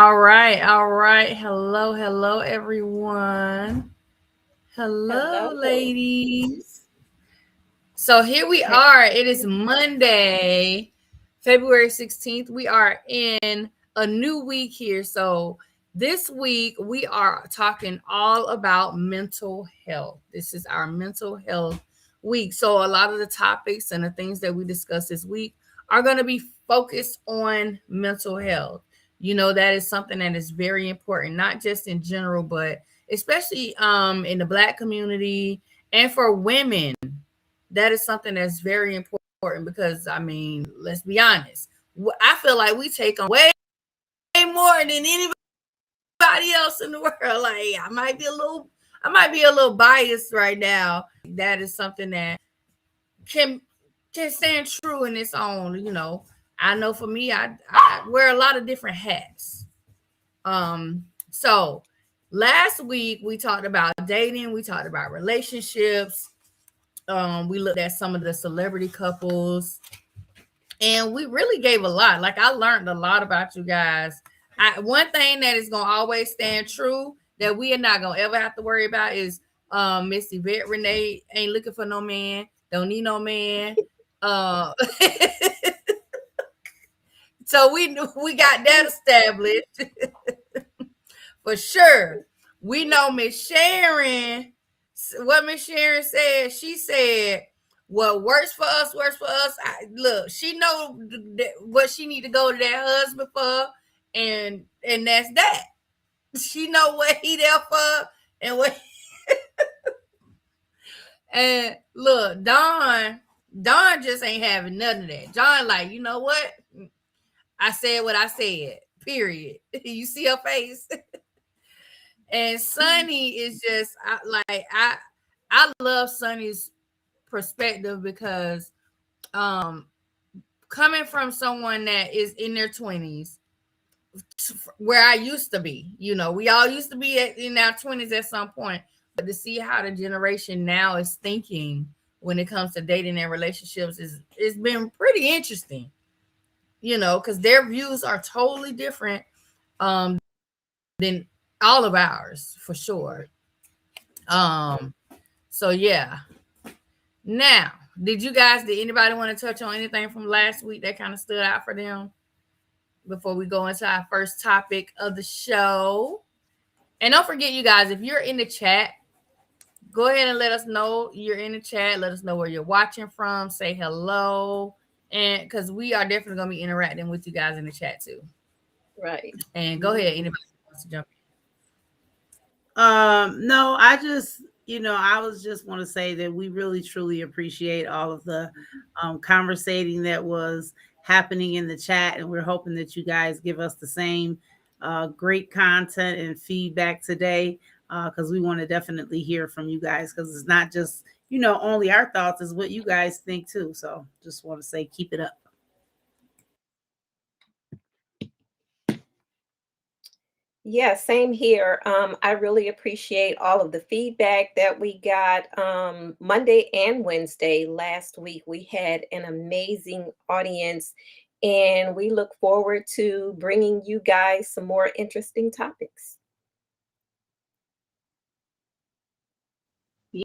All right, all right. Hello, hello, everyone. Hello, Hello. ladies. So here we Hey. are. It is Monday, February 16th. We are in a new week here. So this week we are talking all about mental health. This is our mental health week. So a lot of the topics and the things that we discuss this week are going to be focused on mental health. You know, that is something that is very important, not just in general, but especially in the Black community and for women. That is something that's very important because, I mean, let's be honest. I feel like we take on way more than anybody else in the world. Like I might be a little biased right now. That is something that can can stand true in its own. I know for me, I wear a lot of different hats. So last week we talked about dating, we talked about relationships. We looked at some of the celebrity couples, and we really gave a lot. Like, I learned a lot about you guys. One thing that is gonna always stand true that we are not gonna ever have to worry about is Miss Yvette Renee ain't looking for no man, don't need no man. Uh so we got that established for sure. We know Miss Sharon, what Miss Sharon said. She said, "What works for us, works for us." Look, she know what she need to go to that husband for, and that's that. She know what he there for, and what. And look, Don just ain't having none of that. John, like, you know what? I said what I said. Period. You see her face. And Sunny is just I love Sunny's perspective because um coming from someone that is in their 20s, where I used to be, we all used to be in our 20s at some point, but to see how the generation now is thinking when it comes to dating and relationships is it's been pretty interesting, because their views are totally different um than all of ours for sure. um So yeah. Now, did anybody want to touch on anything from last week that kind of stood out for them before we go into our first topic of the show? And don't forget, you guys, if you're in the chat, go ahead and let us know you're in the chat. Let us know where you're watching from. Say hello. And because we are definitely going to be interacting with you guys in the chat too. Right. And go ahead, anybody wants to jump No, I was just want to say that we really truly appreciate all of the conversating that was happening in the chat, and we're hoping that you guys give us the same great content and feedback today, because we want to definitely hear from you guys, because it's not just only our thoughts, is what you guys think too. So just want to say keep it up. Yeah, same here. I really appreciate all of the feedback that we got Monday and Wednesday last week. We had an amazing audience, and we look forward to bringing you guys some more interesting topics.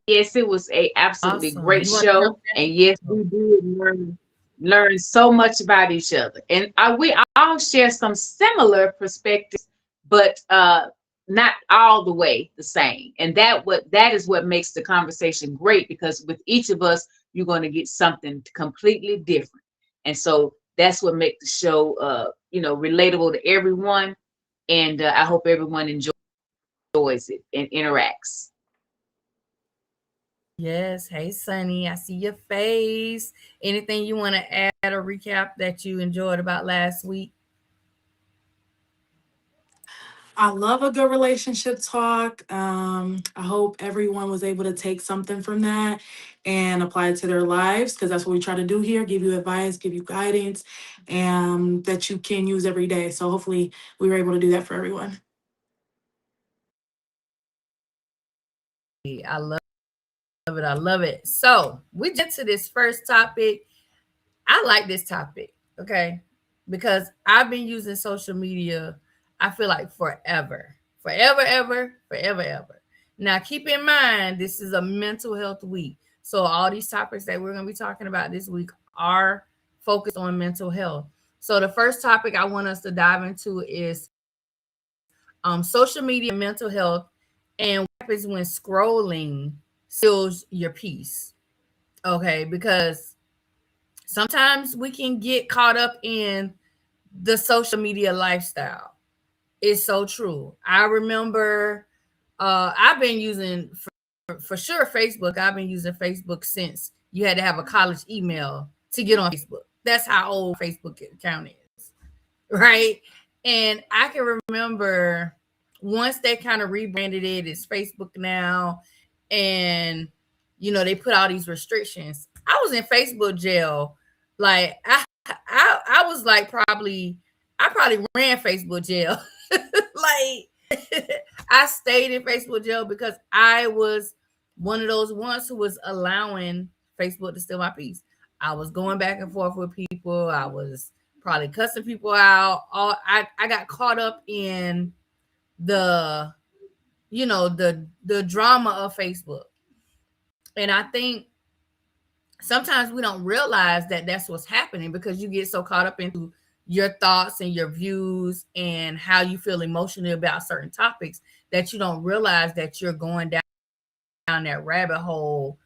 Yes, it was a in? absolutely Awesome. great You want to jump show, and yes, we did learn so much about each other, and we all share some similar perspectives, but not all the way the same. And that is what makes the conversation great, because with each of us, you're going to get something completely different, and so that's what makes the show, relatable to everyone. And I hope everyone enjoys it and interacts. Yes. Hey, Sunny. I see your face. Anything you want to add or recap that you enjoyed about last week? I love a good relationship talk. I hope everyone was able to take something from that and apply it to their lives, because that's what we try to do here, give you advice, give you guidance, and that you can use every day. So hopefully we were able to do that for everyone. I love it. I love it. So we get to this first topic. I like this topic, okay? Because I've been using social media. I feel like forever, ever. Now, keep in mind, this is a mental health week. So all these topics that we're going to be talking about this week are focused on mental health. So the first topic I want us to dive into is social media and mental health, and what happens when scrolling steals your peace. Okay, because sometimes we can get caught up in the social media lifestyle. It's so true. I remember I've been using for sure Facebook. I've been using Facebook since you had to have a college email to get on Facebook. That's how old Facebook account is, right? And I can remember once they kind of rebranded it, it's Facebook now, and they put all these restrictions. I was in Facebook jail. Like I was like I probably ran Facebook jail. Like I stayed in Facebook jail because I was one of those ones who was allowing Facebook to steal my peace. I was going back and forth with people. I was probably cussing people out. I got caught up in the the drama of Facebook. And I think sometimes we don't realize that that's what's happening because you get so caught up into your thoughts and your views and how you feel emotionally about certain topics that you don't realize that you're going down that rabbit hole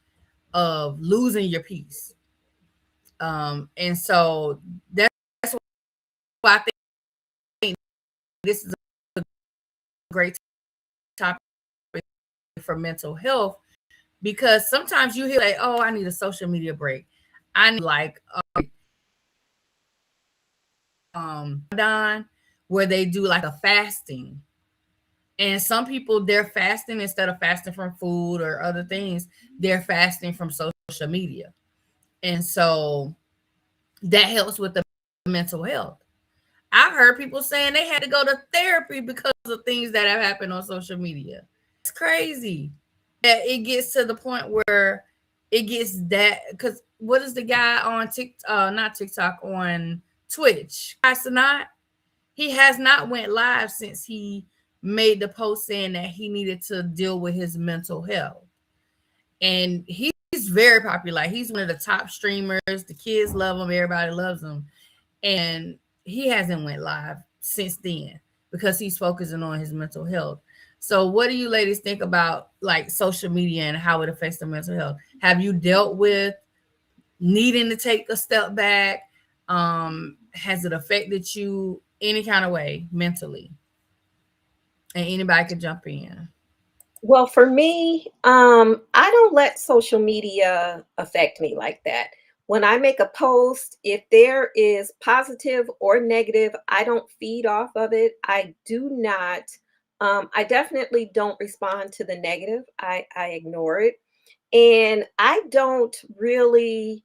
of losing your peace. And so that's why I think this is a great topic for mental health, because sometimes you hear like, oh, I need a social media break. I need like where they do like a fasting. And some people, they're fasting instead of fasting from food or other things, they're fasting from social media. And so that helps with the mental health. I've heard people saying they had to go to therapy because of things that have happened on social media. It's crazy that it gets to the point where it gets that, because what is the guy on not TikTok, on Twitch? He has not went live since he made the post saying that he needed to deal with his mental health. And he's very popular. He's one of the top streamers. The kids love him. Everybody loves him. And he hasn't went live since then because he's focusing on his mental health. So what do you ladies think about like social media and how it affects the mental health? Have you dealt with needing to take a step back? Has it affected you any kind of way mentally? And anybody could jump in. Well, for me, I don't let social media affect me like that. When I make a post, if there is positive or negative, I don't feed off of it. I do not, I definitely don't respond to the negative. I ignore it. And I don't really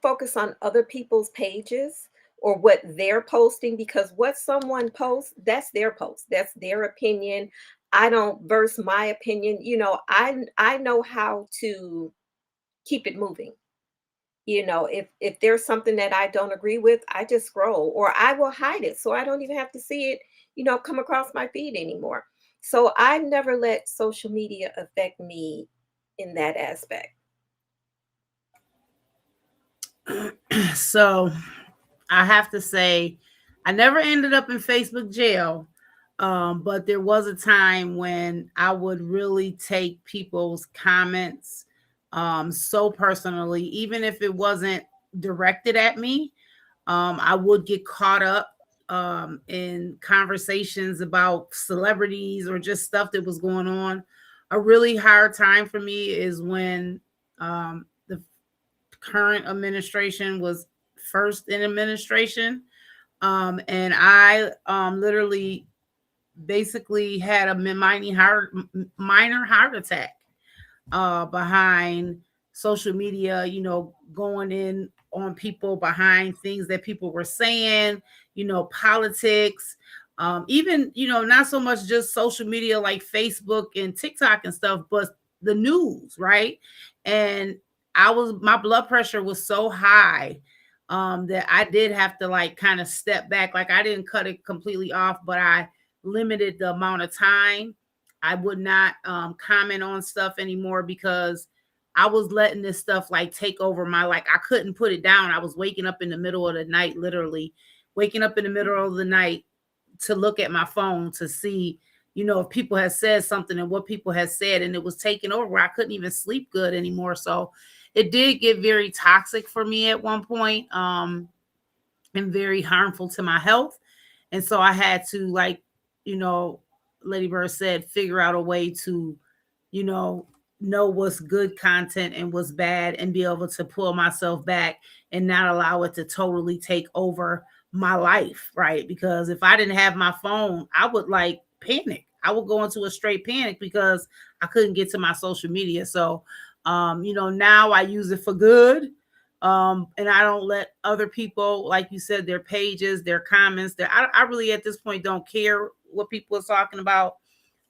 focus on other people's pages or what they're posting, because what someone posts, that's their post, that's their opinion. I don't verse my opinion. I know how to keep it moving. If there's something that I don't agree with, I just scroll, or I will hide it so I don't even have to see it, come across my feed anymore. So I never let social media affect me in that aspect. So I have to say, I never ended up in Facebook jail, but there was a time when I would really take people's comments so personally, even if it wasn't directed at me. I would get caught up in conversations about celebrities or just stuff that was going on. A really hard time for me is when the current administration was first in administration. And I literally basically had a minor heart attack behind social media, going in on people behind things that people were saying, politics, even, not so much just social media like Facebook and TikTok and stuff, but the news, right? And my blood pressure was so high that I did have to like kind of step back. Like I didn't cut it completely off, but I limited the amount of time. I would not comment on stuff anymore because I was letting this stuff like take over my, like I couldn't put it down. I was waking up in the middle of the night, literally waking up in the middle of the night to look at my phone to see, you know, if people had said something and what people had said, and it was taking over. I couldn't even sleep good anymore. So it did get very toxic for me at one point, and very harmful to my health. And so I had to, like, you know, Lady Bird said, figure out a way to, you know what's good content and what's bad, and be able to pull myself back and not allow it to totally take over my life, right? Because if I didn't have my phone, I would like panic. I would go into a straight panic because I couldn't get to my social media. So, now I use it for good. And I don't let other people, like you said, their pages, their comments, I really at this point don't care what people are talking about.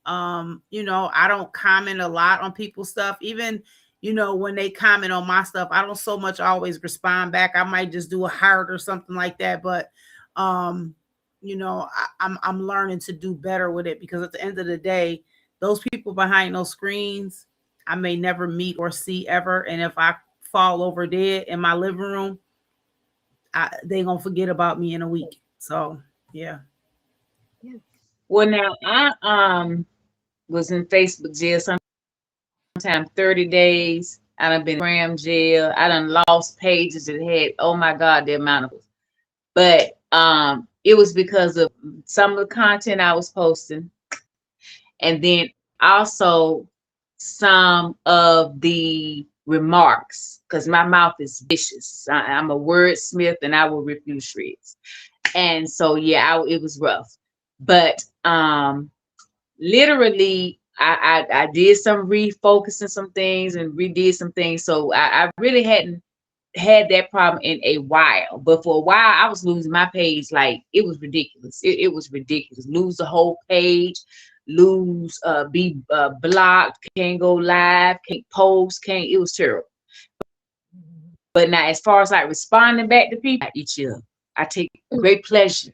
I don't comment a lot on people's stuff. Even, when they comment on my stuff, I don't so much always respond back. I might just do a heart or something like that. But, I'm learning to do better with it, because at the end of the day, those people behind those screens, I may never meet or see ever. And if I fall over dead in my living room, they gonna forget about me in a week. So, yeah. Well, now I was in Facebook jail sometime 30 days. I done been in Gram jail. I done lost pages that had, oh my God, the amount of, but it was because of some of the content I was posting, and then also some of the remarks, because my mouth is vicious. I'm a wordsmith and I will refuse shreds. And so, yeah, it was rough. But literally, I did some refocusing some things and redid some things. So I really hadn't had that problem in a while. But for a while, I was losing my page. Like, it was ridiculous. It was ridiculous. Lose the whole page, be blocked, can't go live, can't post, it was terrible. But now, as far as like responding back to people, I take great pleasure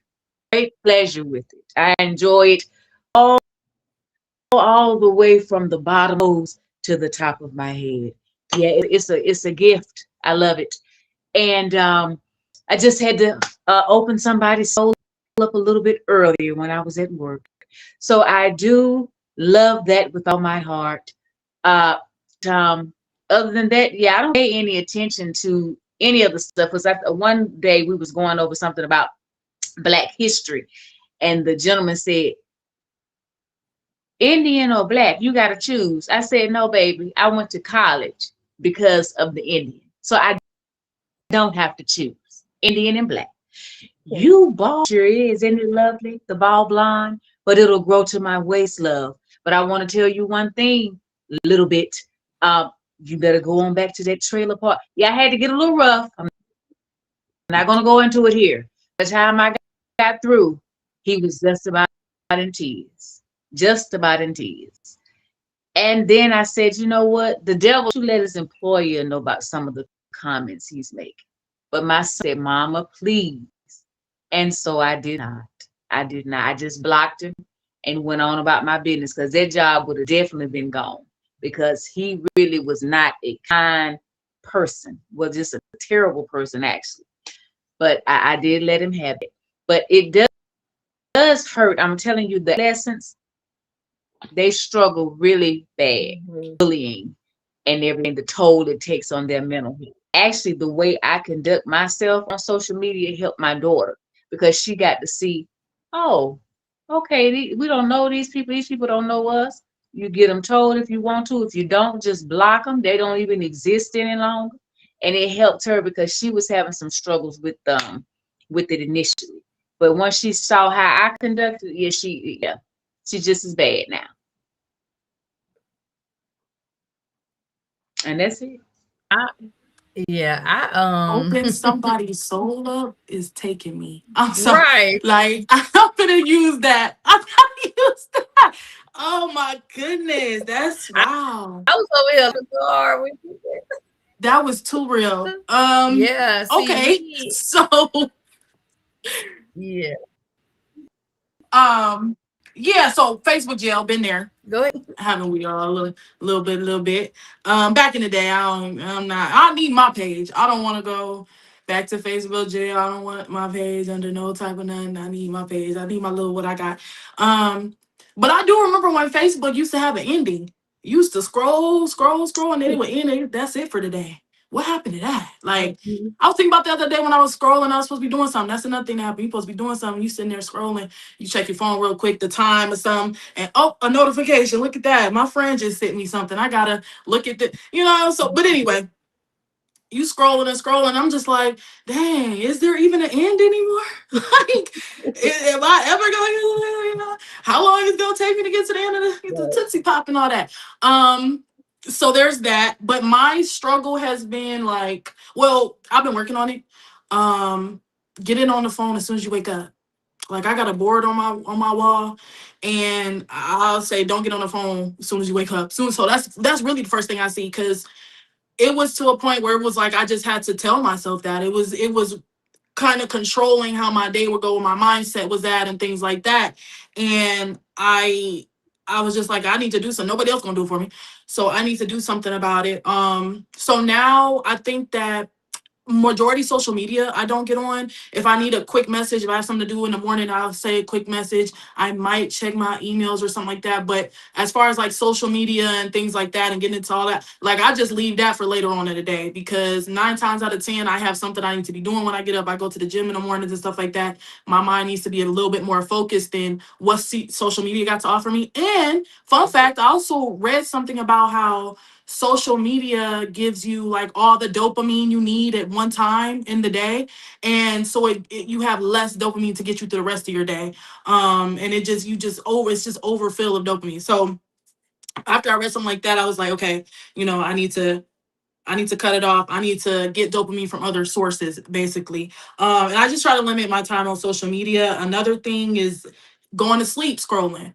with it. I enjoy it all the way from the bottom to the top of my head. Yeah, it's a gift. I love it. And I just had to open somebody's soul up a little bit earlier when I was at work. So I do love that with all my heart. Other than that, yeah, I don't pay any attention to any of the stuff. Because one day we was going over something about Black history, and the gentleman said, Indian or Black, you got to choose. I said, no, baby, I went to college because of the Indian. So I don't have to choose Indian and Black. Yeah. You bald sure is, isn't it lovely? The bald blonde, but it'll grow to my waist, love. But I want to tell you one thing, a little bit. You better go on back to that trailer park. Yeah, I had to get a little rough. I'm not going to go into it here. By the time I got through, he was just about in tears. Just about in tears. And then I said, you know what? The devil should let his employer know about some of the comments he's making. But my son said, Mama, please. And so I did not. I just blocked him and went on about my business, because that job would have definitely been gone, because he really was not a kind person. Well, just a terrible person, actually. But I did let him have it. But it does hurt. I'm telling you, the adolescents, they struggle really bad, bullying and everything, the toll it takes on their mental health. Actually, the way I conduct myself on social media helped my daughter, because she got to see, oh, okay, we don't know these people don't know us. You get them told if you want to. If you don't, just block them. They don't even exist any longer. And it helped her, because she was having some struggles with it initially. But once she saw how I conducted, she's just as bad now. And that's it. Open somebody's soul up is taking me. I'm sorry. Right. Like, I'm gonna use that. I'm gonna use that. Oh my goodness, that's wow. I was over here looking hard with you. That was too real. Yeah. See, Okay. me, So yeah. yeah, so Facebook jail, been there. Go ahead. Haven't we all a little bit. Back in the day, I need my page. I don't want to go back to Facebook jail. I don't want my page under no type of nothing. I need my page. I need my little what I got. But I do remember when Facebook used to have an ending. You used to scroll, and then it would end. And that's it for today. What happened to that? Like, I was thinking about the other day when I was scrolling, I was supposed to be doing something. That's another thing that happened. You're supposed to be doing something. You sitting there scrolling. You check your phone real quick, the time or something, and oh, a notification. Look at that. My friend just sent me something. I gotta look at the. So, but anyway, you scrolling. I'm just like, dang, is there even an end anymore? Like, am I ever going to, how long is it going to take me to get to the end of the Tootsie Pop and all that? So there's that. But my struggle has been like, well, I've been working on it. Getting on the phone as soon as you wake up. Like, I got a board on my wall, and I'll say, don't get on the phone as soon as you wake up. So that's really the first thing I see, because it was to a point where it was like I just had to tell myself that it was kind of controlling how my day would go, where my mindset was at, and things like that. And I was just like, I need to do something. Nobody else gonna do it for me, so I need to do something about it. So now I think that majority social media I don't get on. If I need a quick message, if I have something to do in the morning, I'll say a quick message. I might check my emails or something like that. But as far as like social media and things like that and getting into all that, like, I just leave that for later on in the day, because 9 times out of 10 I have something I need to be doing when I get up. I go to the gym in the mornings and stuff like that. My mind needs to be a little bit more focused than what social media got to offer me. And fun fact, I also read something about how social media gives you like all the dopamine you need at one time in the day, and so you have less dopamine to get you through the rest of your day, and it's just overfill of dopamine. So after I read something like that, I was like, okay, I need to cut it off. I need to get dopamine from other sources, basically. And I just try to limit my time on social media. Another thing is going to sleep scrolling.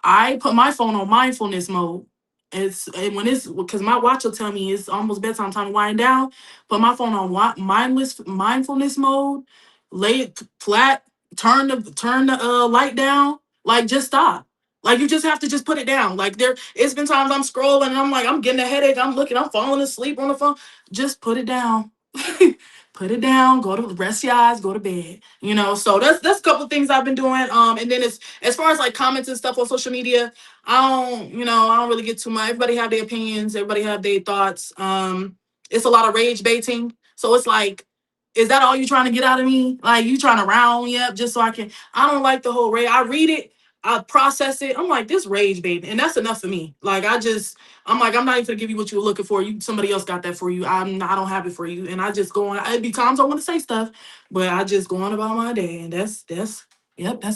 I put my phone on mindfulness mode. It's because my watch will tell me it's almost bedtime, time to wind down. Put my phone on mindfulness mode. Lay it flat. Turn the light down. Like, just stop. Like, you just have to just put it down. Like, it's been times I'm scrolling and I'm like, I'm getting a headache. I'm falling asleep on the phone. Just put it down. Put it down. Go to rest your eyes. Go to bed. So that's a couple of things I've been doing. And then as far as like comments and stuff on social media, I don't really get too much. Everybody have their opinions. Everybody have their thoughts. It's a lot of rage baiting. So it's like, is that all you trying to get out of me? Like, you trying to round me up just so I don't like the whole rage. I read it. I process it. I'm like, this rage bait, and that's enough for me. Like, I'm like, I'm not even gonna give you what you were looking for. Somebody else got that for you. I don't have it for you. And I just go on. It'd be times I want to say stuff, but I just go on about my day. And that's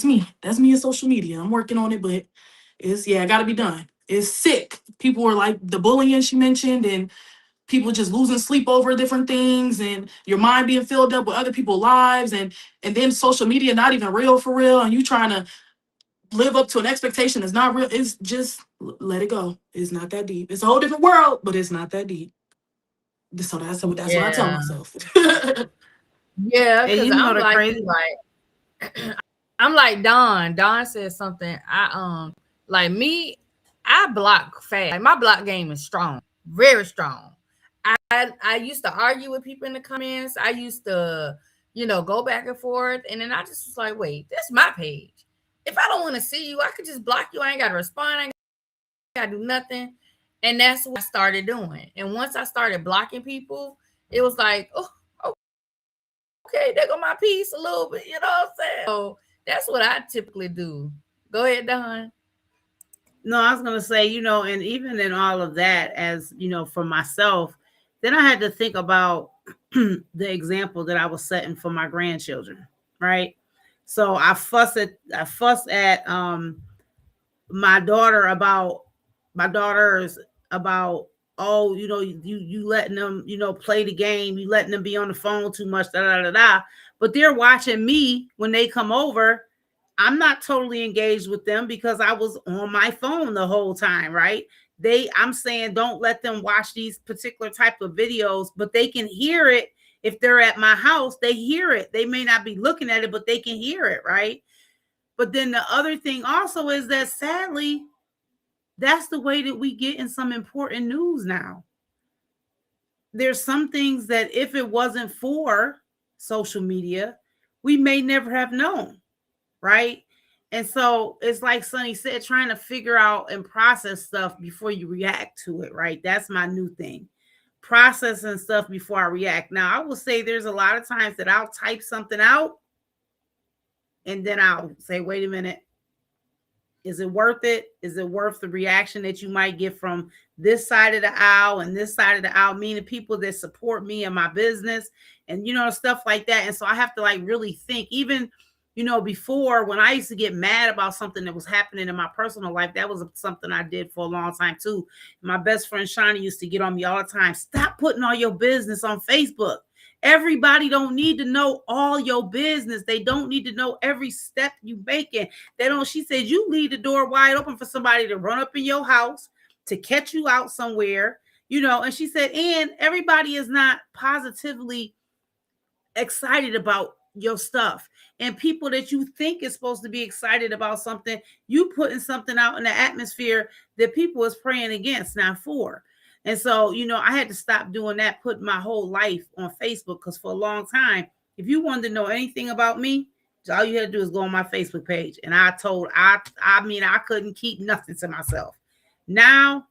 me. That's me in social media. I'm working on it, but it gotta be done. It's sick. People were like the bullying she mentioned, and people just losing sleep over different things, and your mind being filled up with other people's lives, and then social media not even real for real, and you trying to live up to an expectation that's not real. It's just let it go. It's not that deep. It's a whole different world, but it's not that deep. So that's what I tell myself. Yeah, And because you know I'm the like, crazy I'm like Dawn. Dawn said something. Like me, I block fast. Like, my block game is strong, very strong. I used to argue with people in the comments. I used to, go back and forth, and then I just was like, wait, this is my page. If I don't want to see you, I could just block you. I ain't got to respond. I ain't got to do nothing. And that's what I started doing. And once I started blocking people, it was like, oh, okay, there go my piece a little bit. You know what I'm saying? So that's what I typically do. Go ahead, Don. No, I was going to say, and even in all of that, as for myself, then I had to think about the example that I was setting for my grandchildren, right? So I fuss at my daughters about, oh, you letting them, play the game, you letting them be on the phone too much, but they're watching me when they come over. I'm not totally engaged with them because I was on my phone the whole time, right? I'm saying don't let them watch these particular type of videos, but they can hear it. If they're at my house, they hear it. They may not be looking at it, but they can hear it, right? But then the other thing also is that sadly, that's the way that we get in some important news now. There's some things that if it wasn't for social media, we may never have known, right? And so it's like Sonny said, trying to figure out and process stuff before you react to it, right? That's my new thing. Processing stuff before I react. Now, I will say there's a lot of times that I'll type something out and then I'll say, wait a minute. Is it worth it? Is it worth the reaction that you might get from this side of the aisle and this side of the aisle, meaning people that support me and my business and, you know, stuff like that. And so I have to like really think, even, you know, before when I used to get mad about something that was happening in my personal life, that was something I did for a long time too. My best friend Shawnee used to get on me all the time. Stop putting all your business on Facebook. Everybody don't need to know all your business. They don't need to know every step you making. They don't. She said, you leave the door wide open for somebody to run up in your house, to catch you out somewhere, you know. And she said, and everybody is not positively excited about your stuff. And people that you think is supposed to be excited about something, you putting something out in the atmosphere that people is praying against, not for. And so, you know, I had to stop doing that, put my whole life on Facebook, because for a long time, if you wanted to know anything about me, all you had to do is go on my Facebook page. And I couldn't keep nothing to myself. Now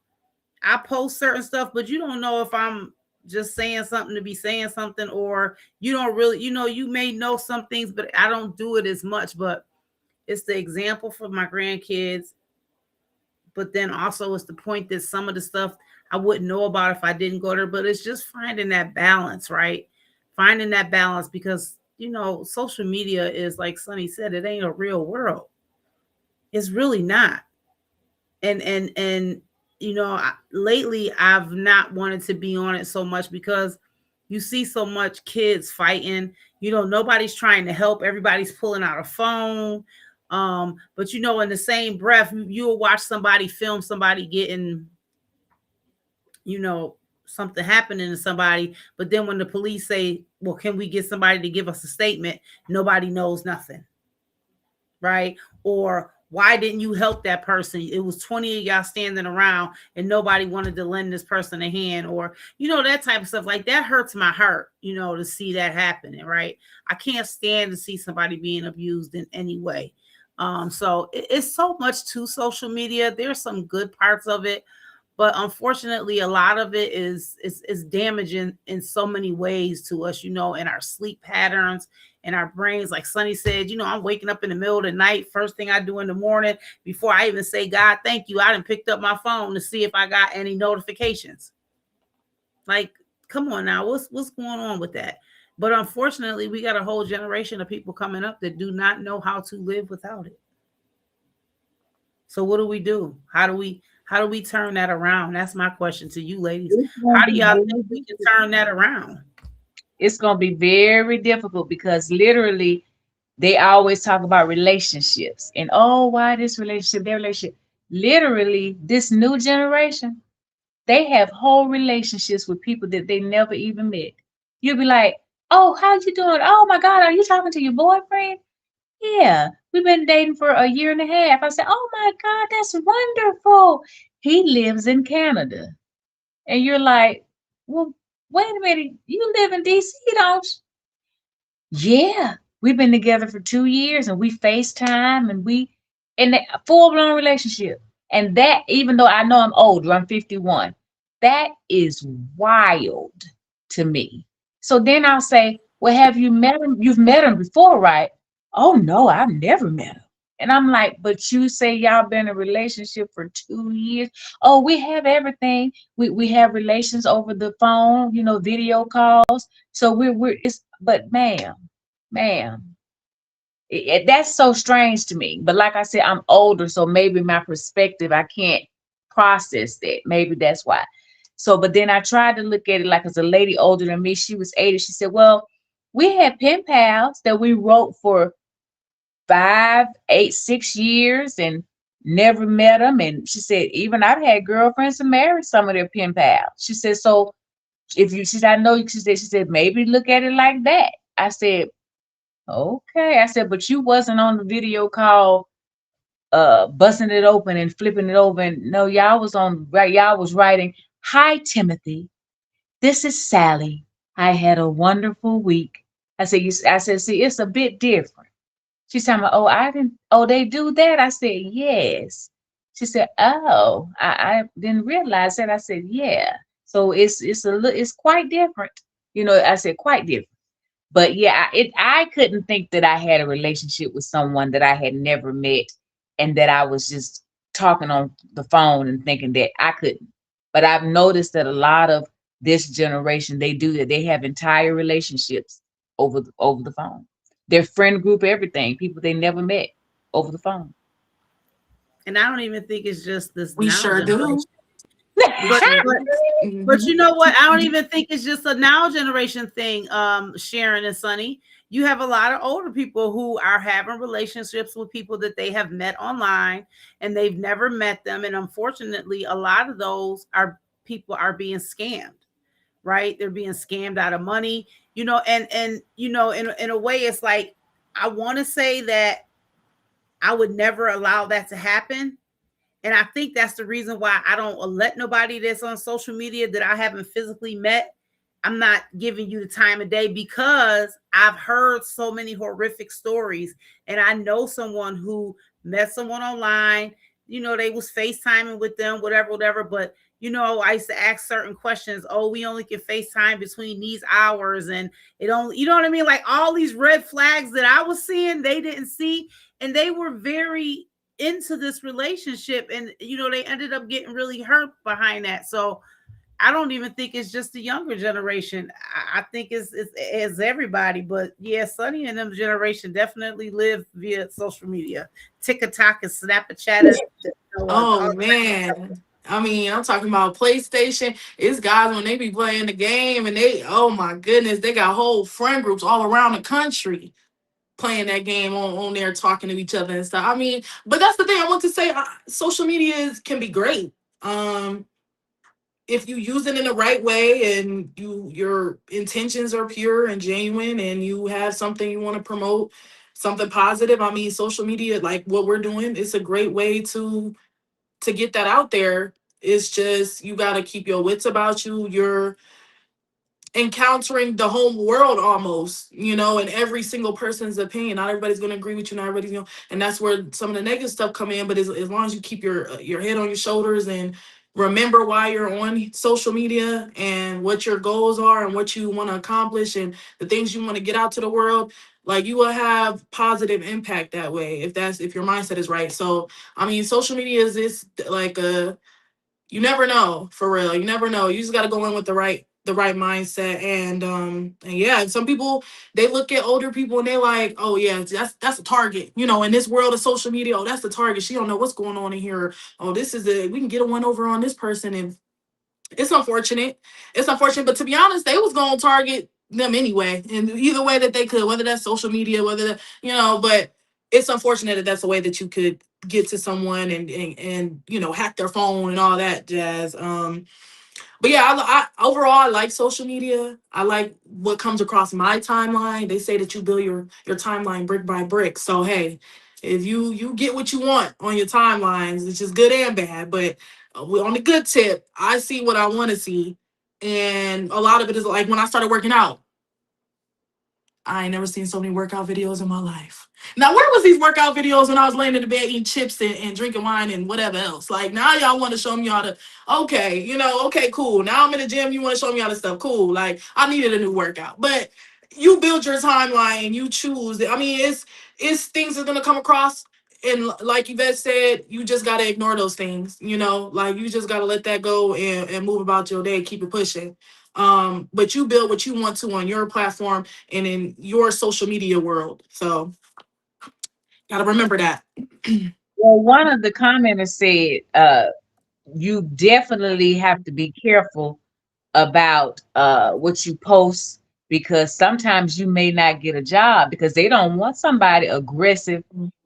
I post certain stuff, but you don't know if I'm just saying something to be saying something, or you don't really, you know, you may know some things, but I don't do it as much. But it's the example for my grandkids. But then also it's the point that some of the stuff I wouldn't know about if I didn't go there. But it's just finding that balance, right? Finding that balance, because, you know, social media is, like Sonny said, it ain't a real world. It's really not. And you know, lately I've not wanted to be on it so much, because you see so much kids fighting. You know, nobody's trying to help. Everybody's pulling out a phone. But you know, in the same breath, you'll watch somebody film somebody getting, you know, something happening to somebody. But then when the police say, well, can we get somebody to give us a statement? Nobody knows nothing. Right? Or why didn't you help that person? It was 20 of y'all standing around and nobody wanted to lend this person a hand, or, you know, that type of stuff. Like, that hurts my heart, you know, to see that happening. Right? I can't stand to see somebody being abused in any way. So it's so much to social media. There's some good parts of it, but unfortunately, a lot of it is damaging in so many ways to us, you know, in our sleep patterns and our brains. Like Sonny said, you know, I'm waking up in the middle of the night. First thing I do in the morning, before I even say, God, thank you, I done picked up my phone to see if I got any notifications. Like, come on now, what's going on with that? But unfortunately, we got a whole generation of people coming up that do not know how to live without it. So what do? How do we turn that around? That's my question to you ladies. How do y'all think we can turn that around? It's going to be very difficult, because literally they always talk about relationships and, oh, why this relationship, that relationship. Literally, this new generation, they have whole relationships with people that they never even met. You'll be like, oh, how you doing? Oh my God, are you talking to your boyfriend? Yeah, we've been dating for a year and a half. I said, oh my God, that's wonderful. He lives in Canada. And you're like, well, wait a minute, you live in DC, don't you? Yeah, we've been together for 2 years and we FaceTime and in a full-blown relationship. And that, even though I know I'm older, I'm 51, that is wild to me. So then I'll say, well, have you met him? You've met him before, right? Oh, no, I've never met him. And I'm like, but you say y'all been in a relationship for 2 years. Oh, we have everything. We have relations over the phone, you know, video calls. So but ma'am, that's so strange to me. But like I said, I'm older, so maybe my perspective, I can't process that. Maybe that's why. So, but then I tried to look at it like, as a lady older than me, she was 80. She said, well, we had pen pals that we wrote for 5, 8, 6 years, and never met them. And she said, even I've had girlfriends who married some of their pen pals. She said, so if you, she said, I know, she said, maybe look at it like that. I said, okay. I said, but you wasn't on the video call busting it open and flipping it over. And no, y'all was on, right, y'all was writing, hi, Timothy. This is Sally. I had a wonderful week. I said, see, it's a bit different. She said, oh, they do that? I said, yes. She said, oh, I didn't realize that. I said, yeah. So it's quite different. I said, quite different. But yeah, I couldn't think that I had a relationship with someone that I had never met and that I was just talking on the phone and thinking that I couldn't. But I've noticed that a lot of this generation, they do that. They have entire relationships over the phone. Their friend group, everything, people they never met over the phone. And I don't even think it's just this. We sure do. But you know what? I don't even think it's just a now generation thing, Sharon and Sunny. You have a lot of older people who are having relationships with people that they have met online and they've never met them. And unfortunately, a lot of those people are being scammed, right? They're being scammed out of money, and in a way, it's like, I want to say that I would never allow that to happen. And I think that's the reason why I don't let nobody that's on social media that I haven't physically met, I'm not giving you the time of day, because I've heard so many horrific stories. And I know someone who met someone online, they was FaceTiming with them, whatever. But, I used to ask certain questions. Oh, we only can FaceTime between these hours. And it only, you know what I mean? Like all these red flags that I was seeing, they didn't see. And they were very into this relationship, and they ended up getting really hurt behind that. So I don't even think it's just the younger generation. I think it's everybody. But yeah, Sunny and them generation definitely live via social media, TikTok and Snapchat. Oh man, I mean, I'm talking about PlayStation. It's guys when they be playing the game and oh my goodness, they got whole friend groups all around the country playing that game on there, talking to each other and stuff. I mean, but that's the thing I want to say. Social media can be great. If you use it in the right way and your intentions are pure and genuine and you have something you want to promote, something positive. I mean, social media, like what we're doing, it's a great way to get that out there. It's just, you got to keep your wits about you. You're encountering the whole world almost, and every single person's opinion. Not everybody's going to agree with you. Not everybody's and that's where some of the negative stuff come in. But as long as you keep your head on your shoulders and remember why you're on social media and what your goals are and what you want to accomplish and the things you want to get out to the world, like, you will have positive impact that way if your mindset is right. So, I mean, social media is like you never know, for real. You never know. You just got to go in with the right mindset. And yeah, some people, they look at older people and they like, oh yeah, that's a target, in this world of social media. Oh, that's the target. She don't know what's going on in here. Oh, we can get a one over on this person. And it's unfortunate. But to be honest, they was going to target them anyway, in either way that they could, whether that's social media, but it's unfortunate that that's the way that you could get to someone and hack their phone and all that jazz. But yeah, I overall, I like social media. I like what comes across my timeline. They say that you build your timeline brick by brick. So hey, if you get what you want on your timelines, it's just good and bad. But on the good tip, I see what I want to see, and a lot of it is like when I started working out. I ain't never seen so many workout videos in my life. Now, where was these workout videos when I was laying in the bed eating chips and drinking wine and whatever else? Like, now y'all want to show me how to, okay, cool. Now I'm in the gym, you want to show me how to stuff. Cool. Like, I needed a new workout. But you build your timeline and you choose. I mean, it's things that's going to come across. And like Yvette said, you just got to ignore those things, like you just got to let that go and move about your day, keep it pushing. But you build what you want to on your platform and in your social media world. So gotta remember that. Well, one of the commenters said, you definitely have to be careful about what you post, because sometimes you may not get a job because they don't want somebody aggressive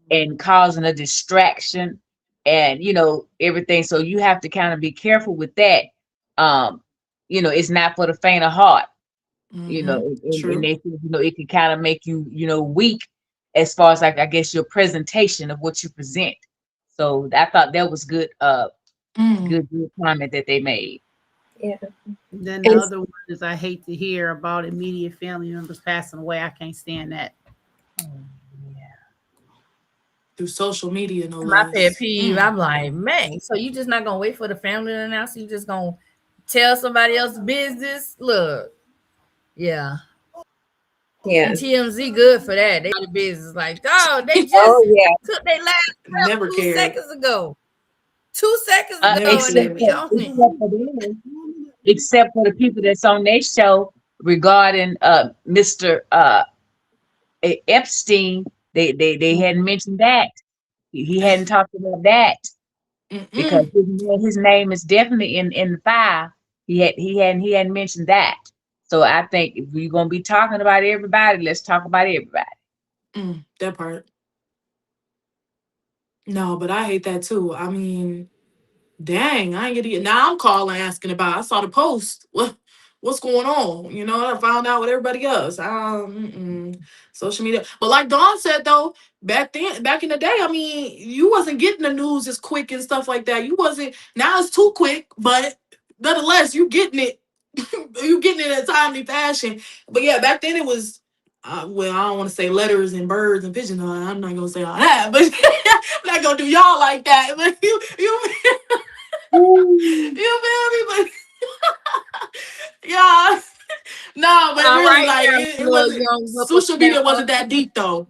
and causing a distraction and everything. So you have to kind of be careful with that. It's not for the faint of heart. And True. they it can kind of make you weak as far as, like, I guess, your presentation of what you present. So I thought that was good good comment that they made. Yeah. Then the And other one is, I hate to hear about immediate family members passing away. I can't stand that. Through social media, no My less. pet peeve, I'm like, man, so you just not gonna wait for the family to announce? You just gonna tell somebody else's business? Look, yeah. yeah. TMZ good for that. They got the business like, oh, they just Oh yeah. took their last Never 2 cared. seconds ago. 2 seconds Uh, ago, and they except be on it. except for the people that's on their show regarding Mr. Epstein. They hadn't mentioned that. He hadn't talked about that because his name is definitely in the file. He hadn't mentioned that. So I think if we're gonna be talking about everybody, let's talk about everybody. That part. No, but I hate that too. I mean, dang, I ain't gonna get now. I'm calling asking about. I saw the post. What's going on? I found out with everybody else. Social media. But like Dawn said though, back in the day, I mean, you wasn't getting the news as quick and stuff like that. You wasn't. Now it's too quick, but nonetheless, you getting it. You getting it in a timely fashion. But yeah, back then it was. Well, I don't want to say letters and birds and pigeons. I'm not gonna say all that, but I'm not gonna do y'all like that. But you feel me? But yeah, no, but All really, right, like now, it little wasn't. young Social media wasn't whippersnapper. that deep though.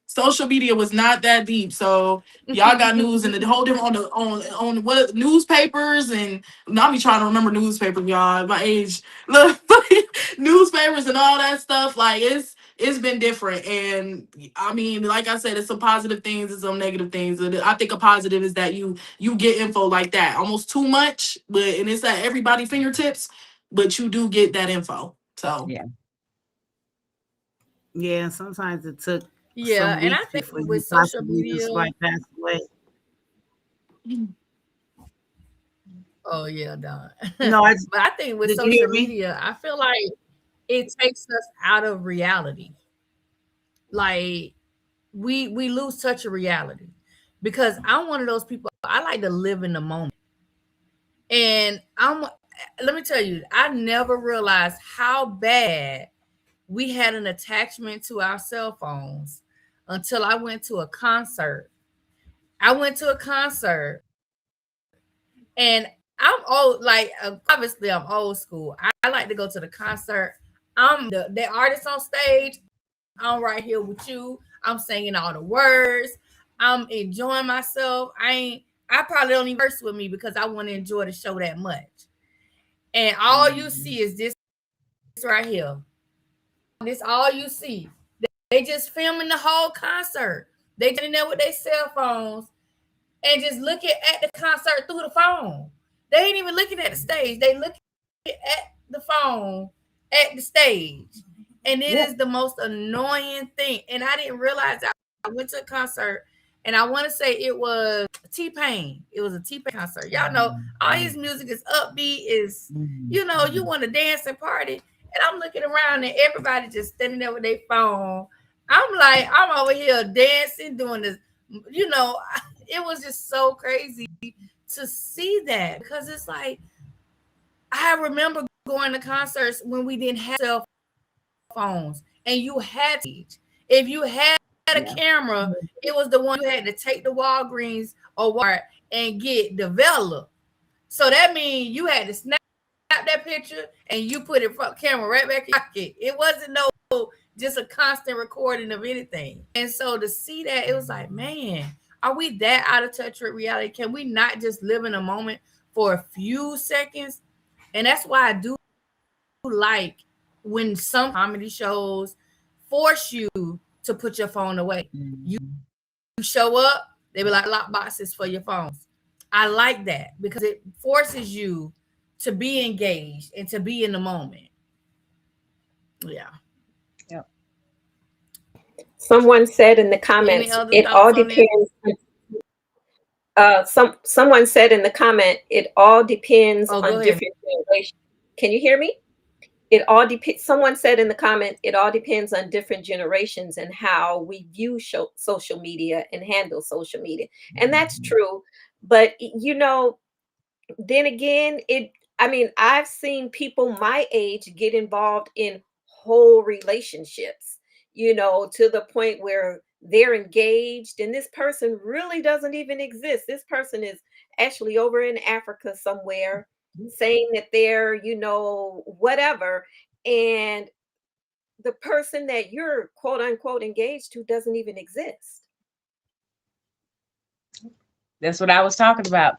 Social media was not that deep, so y'all got news and the whole different on what newspapers and now me trying to remember newspapers, y'all. At my age, look, newspapers and all that stuff. Like it's been different, and I mean, like I said, it's some positive things and some negative things. And I think a positive is that you get info like that, almost too much, and it's at everybody's fingertips, but you do get that info. So Yeah, and sometimes it took Yeah, some and I weeks think before you with social possibly media, just like passed away. oh yeah, Don. No, But I think with did you hear social me? media, I feel like it takes us out of reality. Like we lose touch of reality because I'm one of those people. I like to live in the moment, and let me tell you, I never realized how bad we had an attachment to our cell phones until I went to a concert. I went to a concert, and I'm old. Like obviously, I'm old school. I like to go to the concert. I'm the artist on stage. I'm right here with you. I'm singing all the words. I'm enjoying myself. I probably don't even verse with me because I want to enjoy the show that much. And all you see is this right here. This all you see. They just filming the whole concert. They in there with their cell phones and just looking at the concert through the phone. They ain't even looking at the stage. They looking at the phone at the stage. And it is the most annoying thing. And I didn't realize that. I went to a concert and I want to say it was T-Pain. It was a T-Pain concert. Y'all know all his music is upbeat, is you want to dance and party. And I'm looking around and everybody just standing there with their phone. I'm like, I'm over here dancing, doing this, it was just so crazy to see that because it's like I remember going to concerts when we didn't have cell phones and you had to, if you had a camera, it was the one you had to take to Walgreens or Walmart and get developed. So that means you had to snap that picture and you put it front camera right back in your pocket. It wasn't no just a constant recording of anything. And so to see that, it was like, man, are we that out of touch with reality? Can we not just live in a moment for a few seconds? And that's why I do like when some comedy shows force you to put your phone away. You show up, they be like lock boxes for your phones. I like that because it forces you to be engaged and to be in the moment. Yeah. Yep. Someone said in the comments, other it all thoughts on that? depends. Someone said in the comment, it all depends Oh, go on ahead. different generations. Can you hear me? It all depends. Someone said in the comment, it all depends on different generations and how we view social media and handle social media. And that's true. But then again, I've seen people my age get involved in whole relationships, to the point where they're engaged and this person really doesn't even exist. This person is actually over in Africa somewhere saying that they're, whatever. And the person that you're quote unquote engaged to doesn't even exist. That's what I was talking about.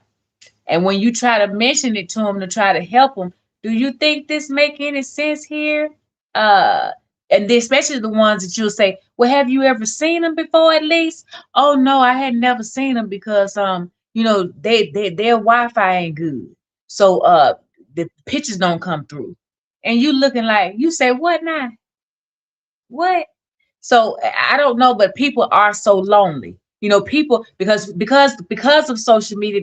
And when you try to mention it to them to try to help them, do you think this make any sense here? And especially the ones that you'll say, well, have you ever seen them before at least? Oh no, I had never seen them because their Wi-Fi ain't good. So the pictures don't come through. And you looking like, you say, what now? What? So I don't know, but people are so lonely. People because of social media,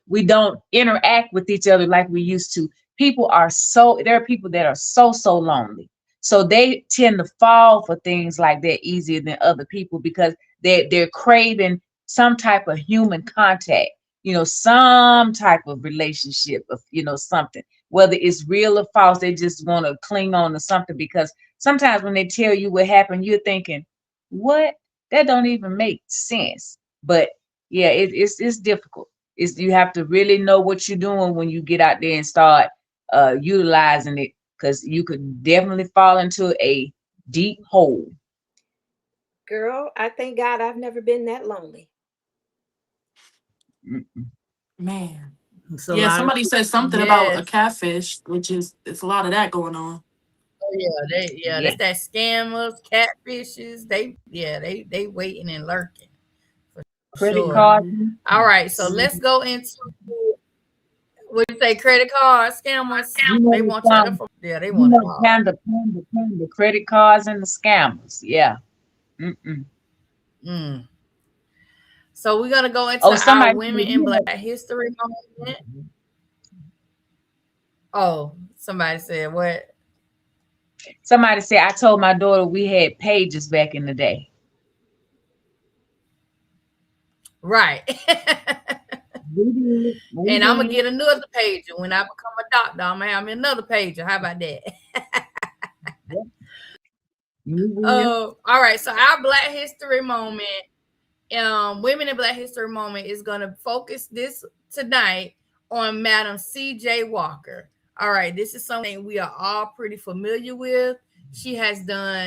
we don't interact with each other like we used to. There are people that are so lonely. So they tend to fall for things like that easier than other people because they're craving some type of human contact, some type of relationship of, something, whether it's real or false. They just want to cling on to something because sometimes when they tell you what happened, you're thinking, what? That don't even make sense. But yeah, it's difficult. You have to really know what you're doing when you get out there and start utilizing it, because you could definitely fall into a deep hole. Girl, I thank God I've never been that lonely. Man. It's a Yeah, lot of somebody said something about a Yes. catfish, it's a lot of that going on. Oh, Yeah. that's that scammers, catfishes. They waiting and lurking for Credit sure. card. All right, so let's go into what you say, credit card scammers. They want your info. Yeah, they want it all. The credit cards and the scammers. Yeah. Mm. So we're gonna go into Oh, our somebody Women in Black History moment. Oh, somebody said what? Somebody said, I told my daughter we had pages back in the day. Right. We And I'm gonna did. get another pager when I become a doctor. I'm gonna have me another pager. How about that? All right. So our Black History moment, Women in Black History moment, is gonna focus this tonight on Madam C.J. Walker. All right, this is something we are all pretty familiar with. She has done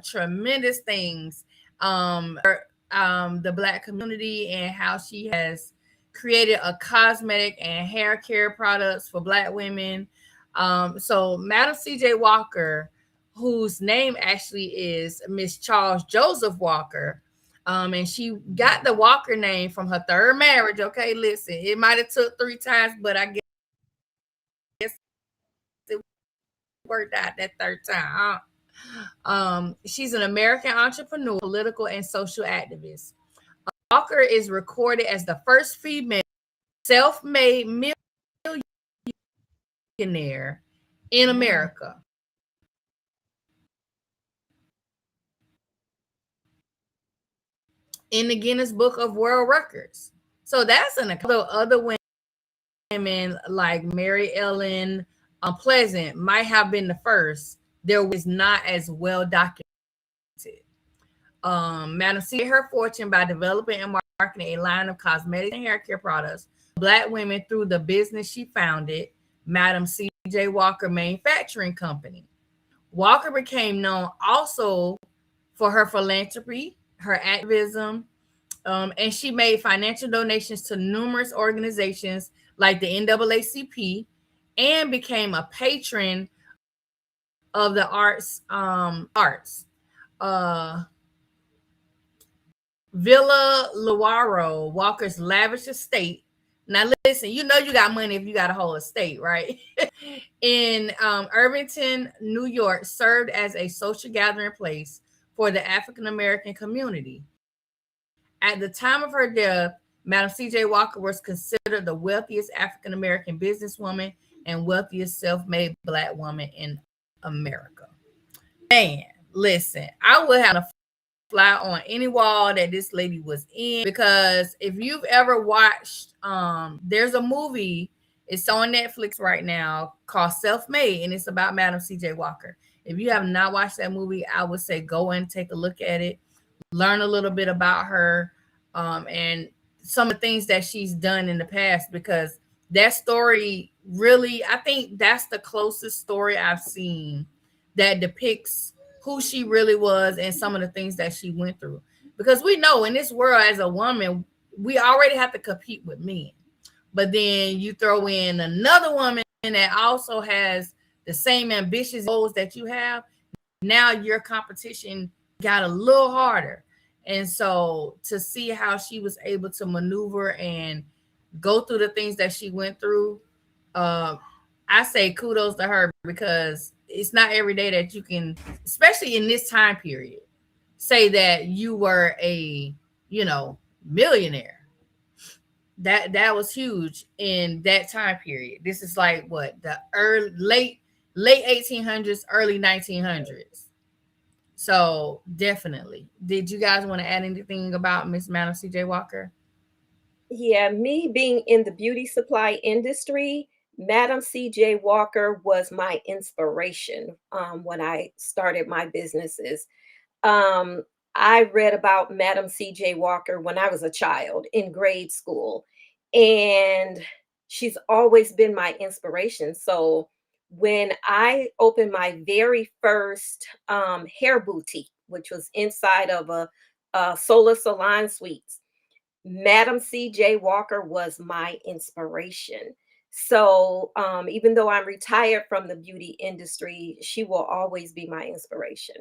tremendous things for the Black community, and how she has created a cosmetic and hair care products for Black women. So Madam C.J. Walker, whose name actually is Miss Charles Joseph Walker, and she got the Walker name from her third marriage. Okay, listen, it might have took 3 times, but I guess it worked out that third time. She's an American entrepreneur, political and social activist. Walker is recorded as the first female self-made millionaire in America. In the Guinness Book of World Records. So that's an other women like Mary Ellen Pleasant might have been the first. There was not as well documented. Madam C her fortune by developing and marketing a line of cosmetics and hair care products for Black women through the business she founded, Madam C.J. Walker Manufacturing Company. Walker became known also for her philanthropy, her activism, and she made financial donations to numerous organizations like the NAACP, and became a patron of the arts. Villa Luaro, Walker's lavish estate. Now listen, you got money if you got a whole estate, right? In Irvington, New York, served as a social gathering place for the African American community. At the time of her death, Madam C.J. Walker was considered the wealthiest African American businesswoman and wealthiest self-made Black woman in America. Man, listen, I would have a fly on any wall that this lady was in, because if you've ever watched, there's a movie, it's on Netflix right now, called Self-Made, and it's about Madam C.J. Walker. If you have not watched that movie, I would say go and take a look at it, learn a little bit about her, and some of the things that she's done in the past, because that story really, I think that's the closest story I've seen that depicts who she really was and some of the things that she went through. Because we know in this world, as a woman, we already have to compete with men. But then you throw in another woman that also has the same ambitious goals that you have. Now your competition got a little harder. And so to see how she was able to maneuver and go through the things that she went through, I say kudos to her, because it's not every day that you can, especially in this time period, say that you were a, millionaire. That was huge in that time period. This is like what, the late 1800s, early 1900s. So definitely. Did you guys want to add anything about Miss Madam C.J. Walker? Yeah, me being in the beauty supply industry, Madam C.J. Walker was my inspiration when I started my businesses. I read about Madam C.J. Walker when I was a child in grade school, and she's always been my inspiration. So when I opened my very first hair boutique, which was inside of a Solar Salon Suites, Madam C.J. Walker was my inspiration. So even though I'm retired from the beauty industry, she will always be my inspiration.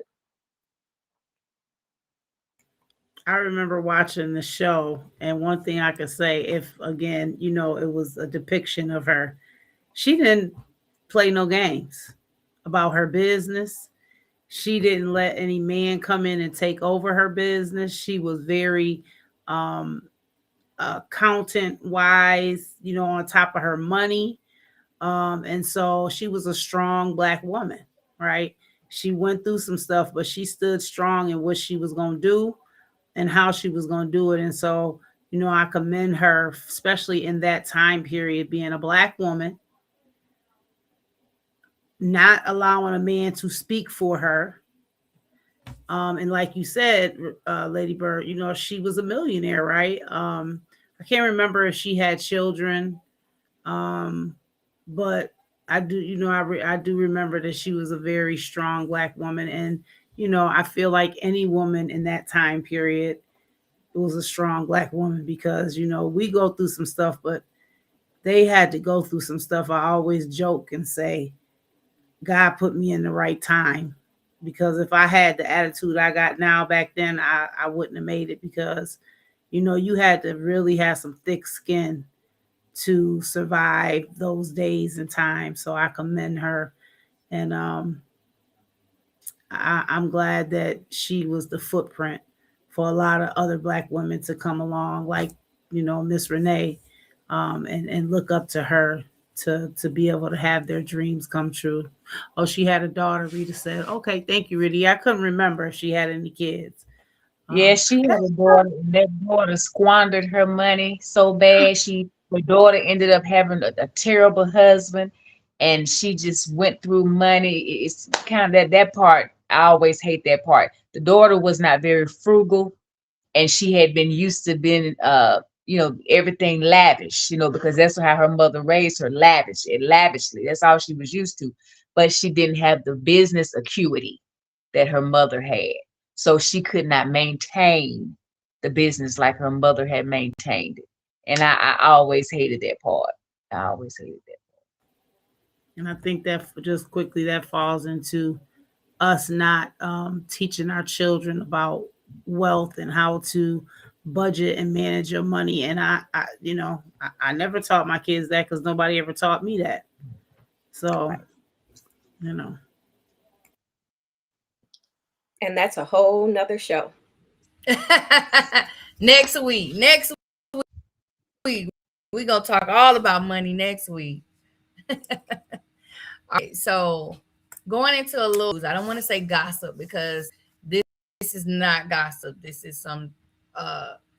I remember watching the show, and one thing I could say, if again, it was a depiction of her, she didn't play no games about her business. She didn't let any man come in and take over her business. She was very accountant wise, on top of her money. And so she was a strong Black woman, right? She went through some stuff, but she stood strong in what she was going to do and how she was going to do it. And so, I commend her, especially in that time period, being a Black woman, not allowing a man to speak for her. And like you said, Lady Bird, she was a millionaire, right? I can't remember if she had children, but I do, I do remember that she was a very strong Black woman. And, I feel like any woman in that time period was a strong Black woman, because, we go through some stuff, but they had to go through some stuff. I always joke and say, God put me in the right time, because if I had the attitude I got now back then, I wouldn't have made it, because, you had to really have some thick skin to survive those days and times. So I commend her. And I'm glad that she was the footprint for a lot of other Black women to come along, like, Miss Renee, and look up to her to be able to have their dreams come true. Oh, she had a daughter, Rita said. Okay, thank you, Rita. I couldn't remember if she had any kids. Yeah, she had a daughter, and that daughter squandered her money so bad. Her daughter ended up having a terrible husband, and she just went through money. It's kind of that part. I always hate that part. The daughter was not very frugal, and she had been used to being, everything lavish, because that's how her mother raised her, lavishly. That's all she was used to. But she didn't have the business acuity that her mother had. So she could not maintain the business like her mother had maintained it. And I always hated that part. I always hated that part. And I think that just quickly, that falls into us not teaching our children about wealth and how to budget and manage your money. And I never taught my kids that, because nobody ever taught me that. So, And that's a whole nother show. Next week. week. We're gonna talk all about money next week. All right, so going into a little, I don't want to say gossip because this is not gossip. This is some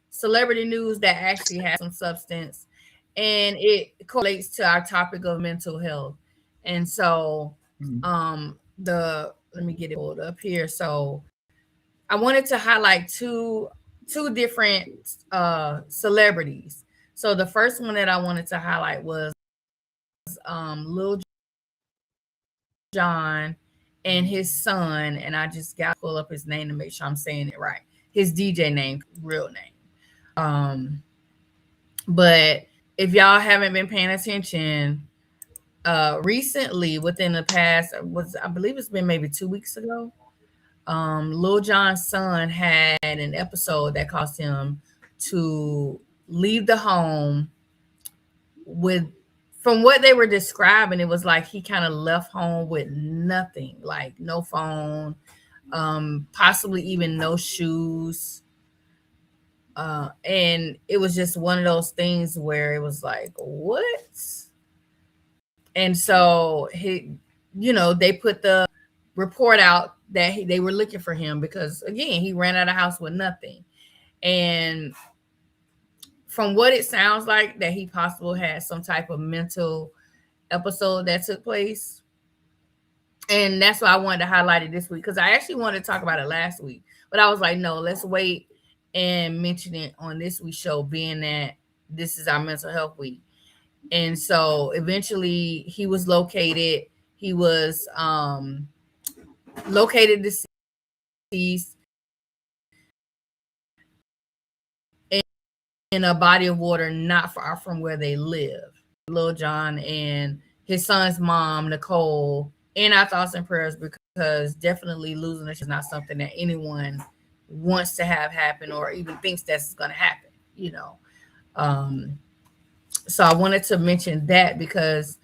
celebrity news that actually has some substance, and it correlates to our topic of mental health. And so, the let me get it pulled up here. So, I wanted to highlight two different celebrities. So the first one that I wanted to highlight was Lil Jon and his son, and I just got to pull up his name to make sure I'm saying it right. His DJ name, real name. But if y'all haven't been paying attention, recently within the past I believe it's been maybe 2 weeks ago, Lil Jon's son had an episode that caused him to leave the home with, from what they were describing, it was like he kind of left home with nothing, like no phone, possibly even no shoes. And it was just one of those things where it was like, what? And so they put the report out that they were looking for him because, again, he ran out of house with nothing. And from what it sounds like, that he possibly had some type of mental episode that took place. And that's why I wanted to highlight it this week, because I actually wanted to talk about it last week. But I was like, no, let's wait and mention it on this week's show, being that this is our mental health week. And so eventually he was located. He was located deceased in a body of water not far from where they live. Lil Jon and his son's mom, Nicole, in our thoughts and prayers, because definitely losing is not something that anyone wants to have happen or even thinks that's going to happen, So I wanted to mention that because,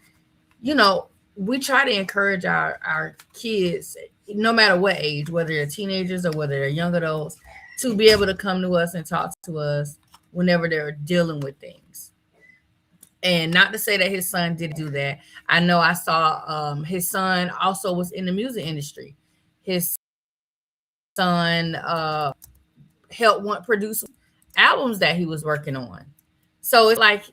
we try to encourage our kids, no matter what age, whether they're teenagers or whether they're young adults, to be able to come to us and talk to us whenever they're dealing with things. And not to say that his son did do that. I know I saw his son also was in the music industry. His son helped produce albums that he was working on. So it's like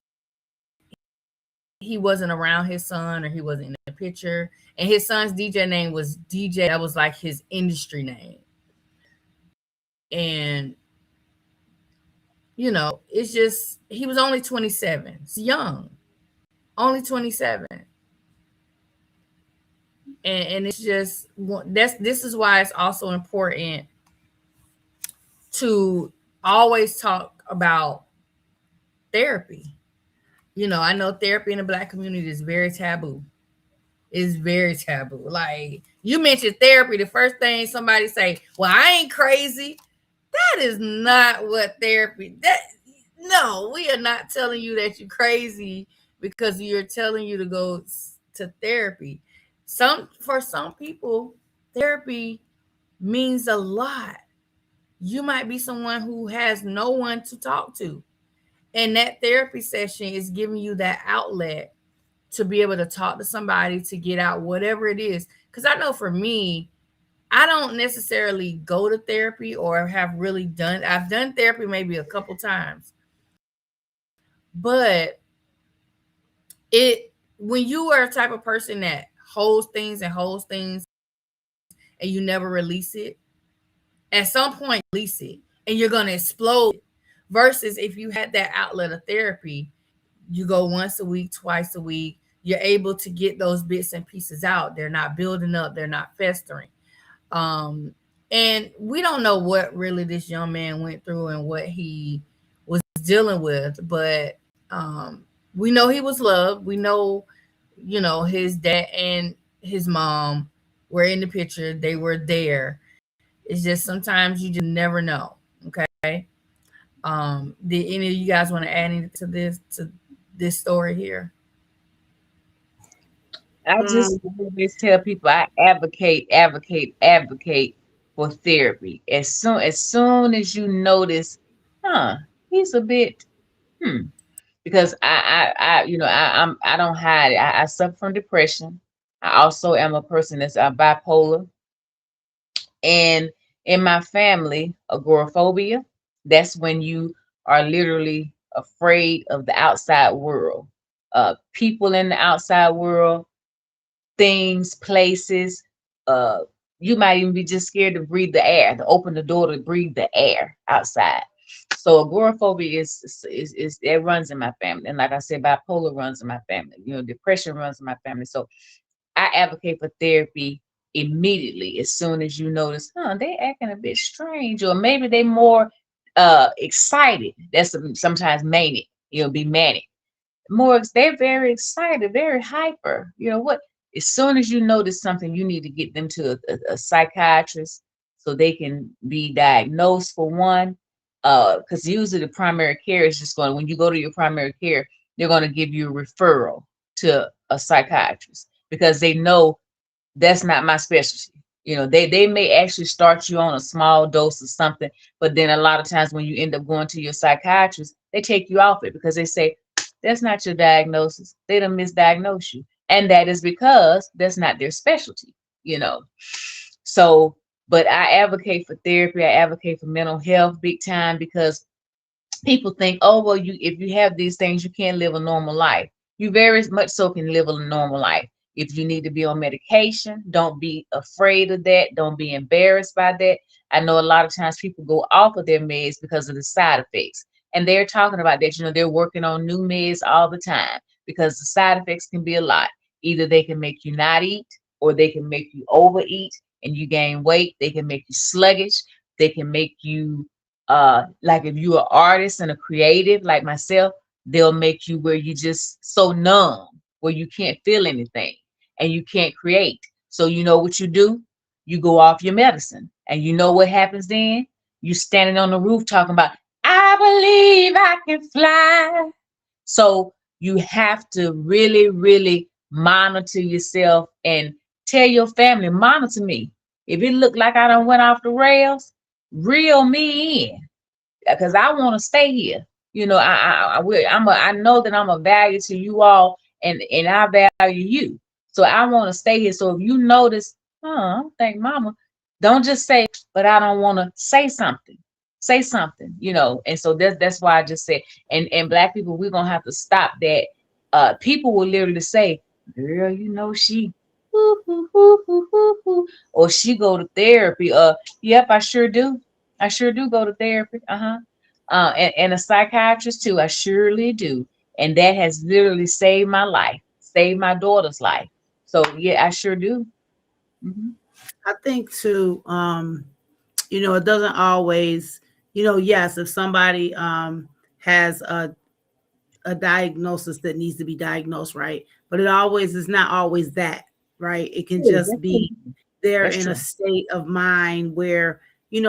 he wasn't around his son, or he wasn't in the picture. And his son's DJ name was DJ. That was like his industry name. And it's just, he was only 27. It's young. Only 27. And it's just, this is why it's also important to always talk about therapy. I know therapy in the Black community is very taboo. It's very taboo. Like, you mentioned therapy, the first thing somebody say, well, I ain't crazy. That is not what therapy, no, we are not telling you that you're crazy because you're telling you to go to therapy. For some people, therapy means a lot. You might be someone who has no one to talk to, and that therapy session is giving you that outlet to be able to talk to somebody, to get out whatever it is. Because I know for me, I don't necessarily go to therapy or I've done therapy maybe a couple times. But when you are a type of person that holds things and you never release it, at some point release it and you're going to explode. Versus if you had that outlet of therapy, you go once a week, twice a week, you're able to get those bits and pieces out. They're not building up, they're not festering. And we don't know what really this young man went through and what he was dealing with, but we know he was loved. We know, his dad and his mom were in the picture. They were there. It's just sometimes you just never know. Okay. Did any of you guys want to add anything to this story here? I just always tell people I advocate for therapy. As soon as you notice, he's a bit, because I don't hide it. I suffer from depression. I also am a person that's bipolar, and in my family, agoraphobia. That's when you are literally afraid of the outside world, people in the outside world, things, places. Uh, you might even be just scared to breathe the air, to open the door to breathe the air outside. So agoraphobia is it runs in my family, and like I said, bipolar runs in my family. Depression runs in my family. So I advocate for therapy immediately as soon as you notice, they acting a bit strange, or maybe they more excited. That's sometimes manic. Be manic they're very excited, very hyper. What? As soon as you notice something, you need to get them to a psychiatrist so they can be diagnosed for one. Because usually the primary care is just when you go to your primary care, they're going to give you a referral to a psychiatrist because they know that's not my specialty. They may actually start you on a small dose of something, but then a lot of times when you end up going to your psychiatrist, they take you off it because they say, that's not your diagnosis. They done misdiagnose you. And that is because that's not their specialty. So, but I advocate for therapy. I advocate for mental health big time because people think, oh, well, if you have these things, you can't live a normal life. You very much so can live a normal life. If you need to be on medication, don't be afraid of that. Don't be embarrassed by that. I know a lot of times people go off of their meds because of the side effects. And they're talking about that. They're working on new meds all the time because the side effects can be a lot. Either they can make you not eat, or they can make you overeat and you gain weight. They can make you sluggish. They can make you like if you're an artist and a creative like myself, they'll make you where you just so numb, where you can't feel anything and you can't create. So you know what you do? You go off your medicine, and you know what happens then? You standing on the roof talking about, I believe I can fly. So you have to really, really monitor yourself and tell your family, monitor me. If it look like I done went off the rails, reel me in, because I want to stay here. I know that I'm a value to you all, and I value you. So I want to stay here. So if you notice, I don't think mama, don't just say, but I don't want to say something. Say something, And so that's why I just said, and Black people, we're gonna have to stop that. People will literally say, girl, she whoo, whoo, whoo, whoo, whoo, whoo, or she go to therapy. Yep, I sure do. I sure do go to therapy. And a psychiatrist too. I surely do. And that has literally saved my life, saved my daughter's life. So yeah, I sure do. Mm-hmm. I think too, it doesn't always, yes, if somebody has a diagnosis that needs to be diagnosed, right? But it always is not always that, right? It can just be they're in a state of mind where,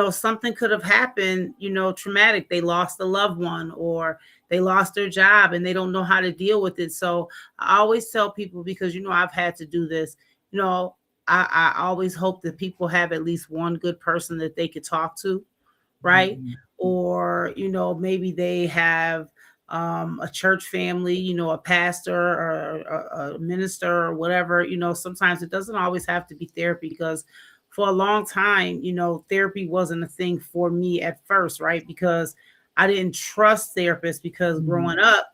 something could have happened, traumatic. They lost a loved one, or they lost their job and they don't know how to deal with it. So I always tell people, because, I've had to do this, I always hope that people have at least one good person that they could talk to, right? Mm-hmm. Or, maybe they have a church family, a pastor or a minister or whatever. Sometimes it doesn't always have to be therapy, because for a long time, therapy wasn't a thing for me at first, right? Because I didn't trust therapists, because growing up,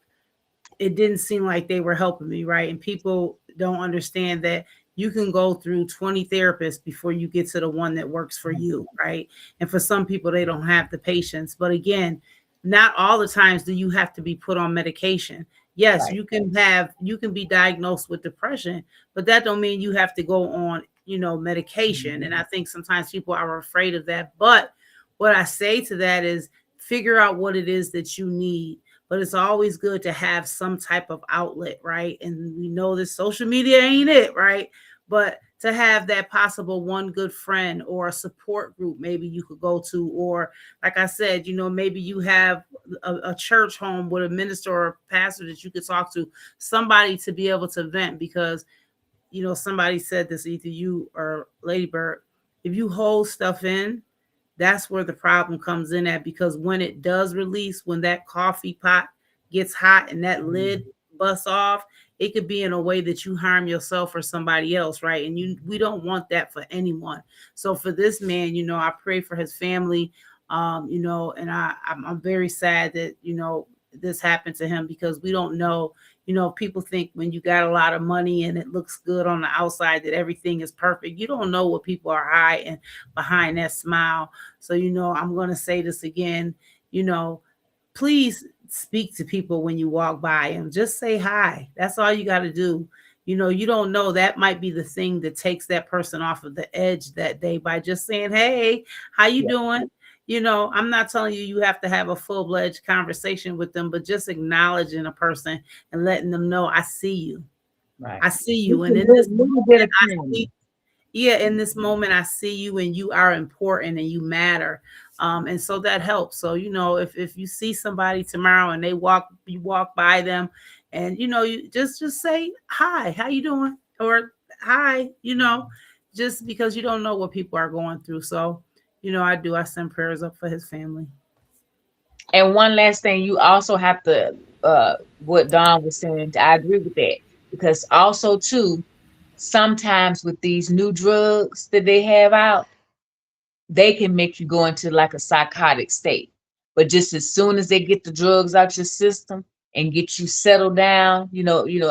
it didn't seem like they were helping me, right? And people don't understand that you can go through 20 therapists before you get to the one that works for you, right? And for some people, they don't have the patience. But again, not all the times do you have to be put on medication. Yes, right. You can be diagnosed with depression, but that don't mean you have to go on, medication. Mm-hmm. And I think sometimes people are afraid of that. But what I say to that is, figure out what it is that you need. But it's always good to have some type of outlet, right? And we know that social media ain't it, right? But to have that possible one good friend or a support group maybe you could go to, or like I said, maybe you have a church home with a minister or a pastor that you could talk to, somebody to be able to vent. Because, somebody said this, either you or Lady Bird, if you hold stuff in, that's where the problem comes in at. Because when it does release, when that coffee pot gets hot and that lid busts off, it could be in a way that you harm yourself or somebody else, right? And we don't want that for anyone. So for this man, I pray for his family, and I'm very sad that, this happened to him, because we don't know, people think when you got a lot of money and it looks good on the outside that everything is perfect. You don't know what people are hiding behind that smile. So, I'm going to say this again, please speak to people when you walk by and just say hi. That's all you got to do. You don't know, that might be the thing that takes that person off of the edge that day, by just saying, hey, how you doing? I'm not telling you have to have a full-fledged conversation with them, but just acknowledging a person and letting them know, I see you. Right. I see you. And in this moment, in this moment, I see you, and you are important and you matter. And so that helps. So, if you see somebody tomorrow and you walk by them, and, you just say, hi, how you doing? Or hi, just because you don't know what people are going through. So, I send prayers up for his family. And one last thing, you also have to, what Dawn was saying, I agree with that, because also too, sometimes with these new drugs that they have out, they can make you go into like a psychotic state. But just as soon as they get the drugs out your system and get you settled down,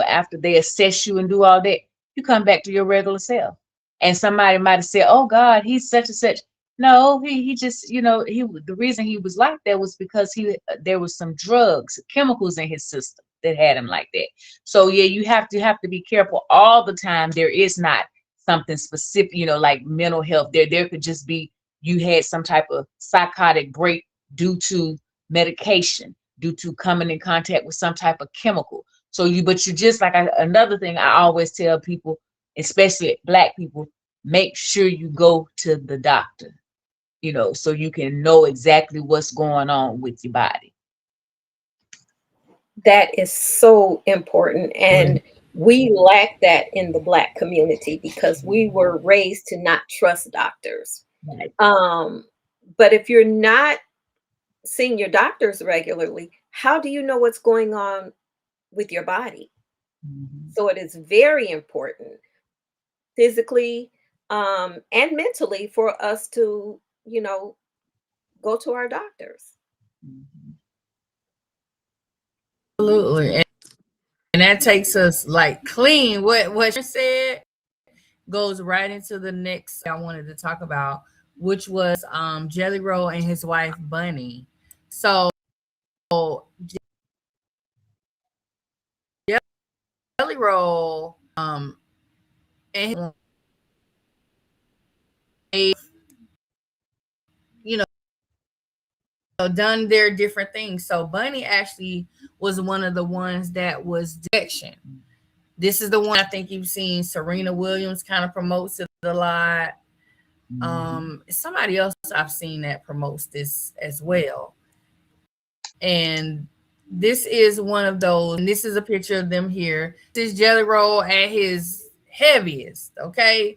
after they assess you and do all that, you come back to your regular self. And somebody might have said, oh God, he's such and such. No, he just, the reason he was like that was because there was some drugs, chemicals in his system that had him like that. So yeah, you have to be careful all the time. There is not something specific, like mental health. There could just be, you had some type of psychotic break due to medication, due to coming in contact with some type of chemical. So but you just like, another thing I always tell people, especially Black people, make sure you go to the doctor, so you can know exactly what's going on with your body. That is so important. And we lack that in the Black community because we were raised to not trust doctors. Right. But if you're not seeing your doctors regularly, how do you know what's going on with your body? Mm-hmm. So it is very important physically and mentally for us to, go to our doctors. Mm-hmm. Absolutely. And that takes us like clean. What you said goes right into the next I wanted to talk about, which was Jelly Roll and his wife Bunny. So Jelly Roll and done their different things. So Bunny actually was one of the ones that was direction. This is the one I think you've seen Serena Williams kind of promotes it a lot. Somebody else I've seen that promotes this as well. And this is one of those, and this is a picture of them here. This is Jelly Roll at his heaviest, okay?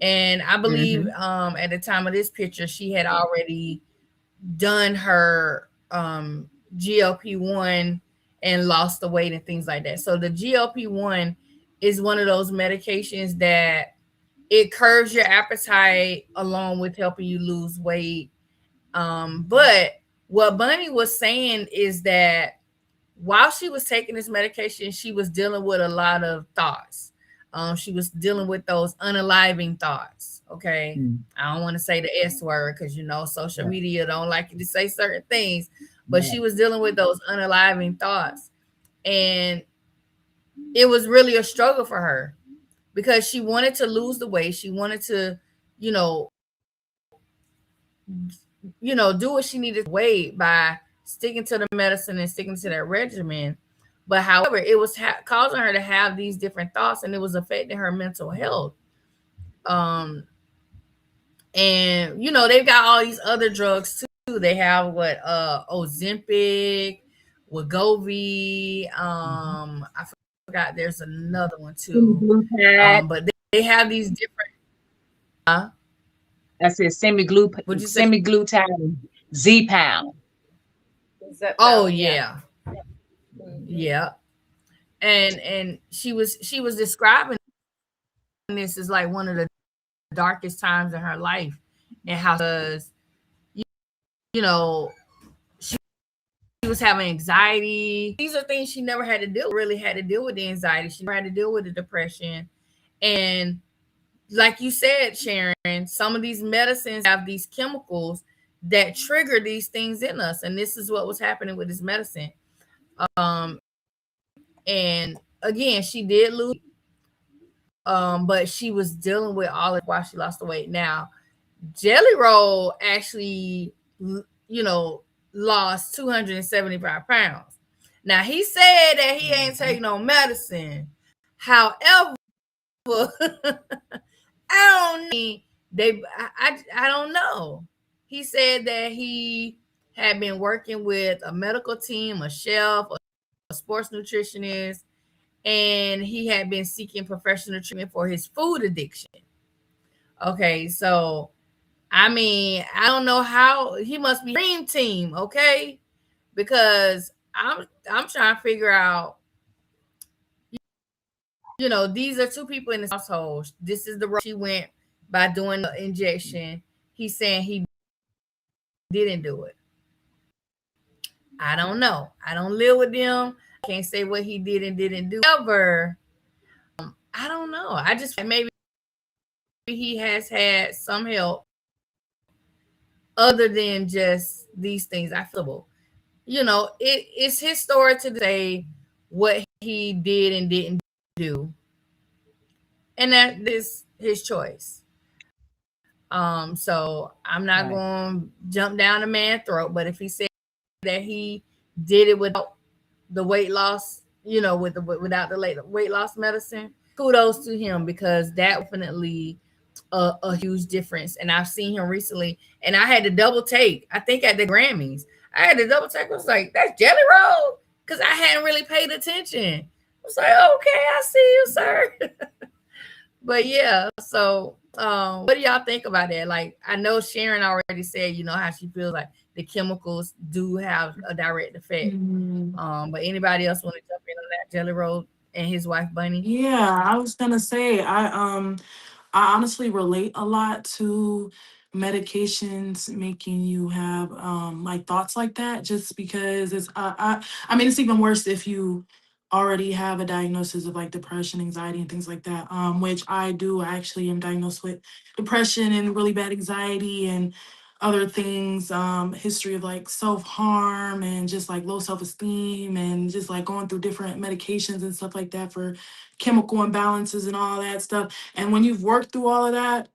And I believe at the time of this picture, she had already done her GLP-1 and lost the weight and things like that. So the GLP-1 is one of those medications that it curbs your appetite along with helping you lose weight. But what Bunny was saying is that while she was taking this medication, she was dealing with a lot of thoughts. She was dealing with those unaliving thoughts. Okay. I don't want to say the S word because, social media don't like you to say certain things, but she was dealing with those unaliving thoughts. And it was really a struggle for her because she wanted to lose the weight. She wanted to, do what she needed to weight by sticking to the medicine and sticking to that regimen. But however, it was causing her to have these different thoughts, and it was affecting her mental health. And they've got all these other drugs too. They have Ozempic, Wegovy. I forgot there's another one too. But they have these different. I said semaglutide, Z-Pound. Oh yeah. Yeah. And she was describing this as like one of the darkest times in her life, and how does you know she was having anxiety. These are things she never had to deal really had to deal with the anxiety. She never had to deal with the depression. And like you said, Sharon, some of these medicines have these chemicals that trigger these things in us, and this is what was happening with this medicine. um and again, she did lose, but she was dealing with all of why she lost the weight. Now, Jelly Roll actually, lost 275 pounds. Now, he said that he ain't taking no medicine. However, I don't need I don't know. He said that he had been working with a medical team, a chef, a sports nutritionist, and he had been seeking professional treatment for his food addiction. Okay, so I mean, I don't know how he must be dream team, okay? Because I'm trying to figure out, these are two people in this household. This is the road she went by doing the injection. He's saying he didn't do it. I don't know. I don't live with them. I can't say what he did and didn't do. However, I don't know. I just maybe he has had some help other than just these things. I feel, it's his story to say what he did and didn't do, and that is his choice. So I'm not Right. going to jump down a man's throat, but if he said that he did it without the weight loss, without the weight loss medicine, kudos to him, because that definitely a huge difference. And I've seen him recently, and I had to double take. I think at the Grammys, I had to double take. I was like, "That's Jelly Roll," because I hadn't really paid attention. I was like, "Okay, I see you, sir." But yeah, so what do y'all think about that? Like, I know Sharon already said, how she feels like the chemicals do have a direct effect. But anybody else want to jump in on that? Jelly Roll and his wife Bunny. Yeah, I was gonna say I honestly relate a lot to medications making you have like thoughts like that, just because I mean, it's even worse if you already have a diagnosis of like depression, anxiety, and things like that, which I do. I actually am diagnosed with depression and really bad anxiety and other things, history of like self-harm and just like low self-esteem and just like going through different medications and stuff like that for chemical imbalances and all that stuff. And when you've worked through all of that,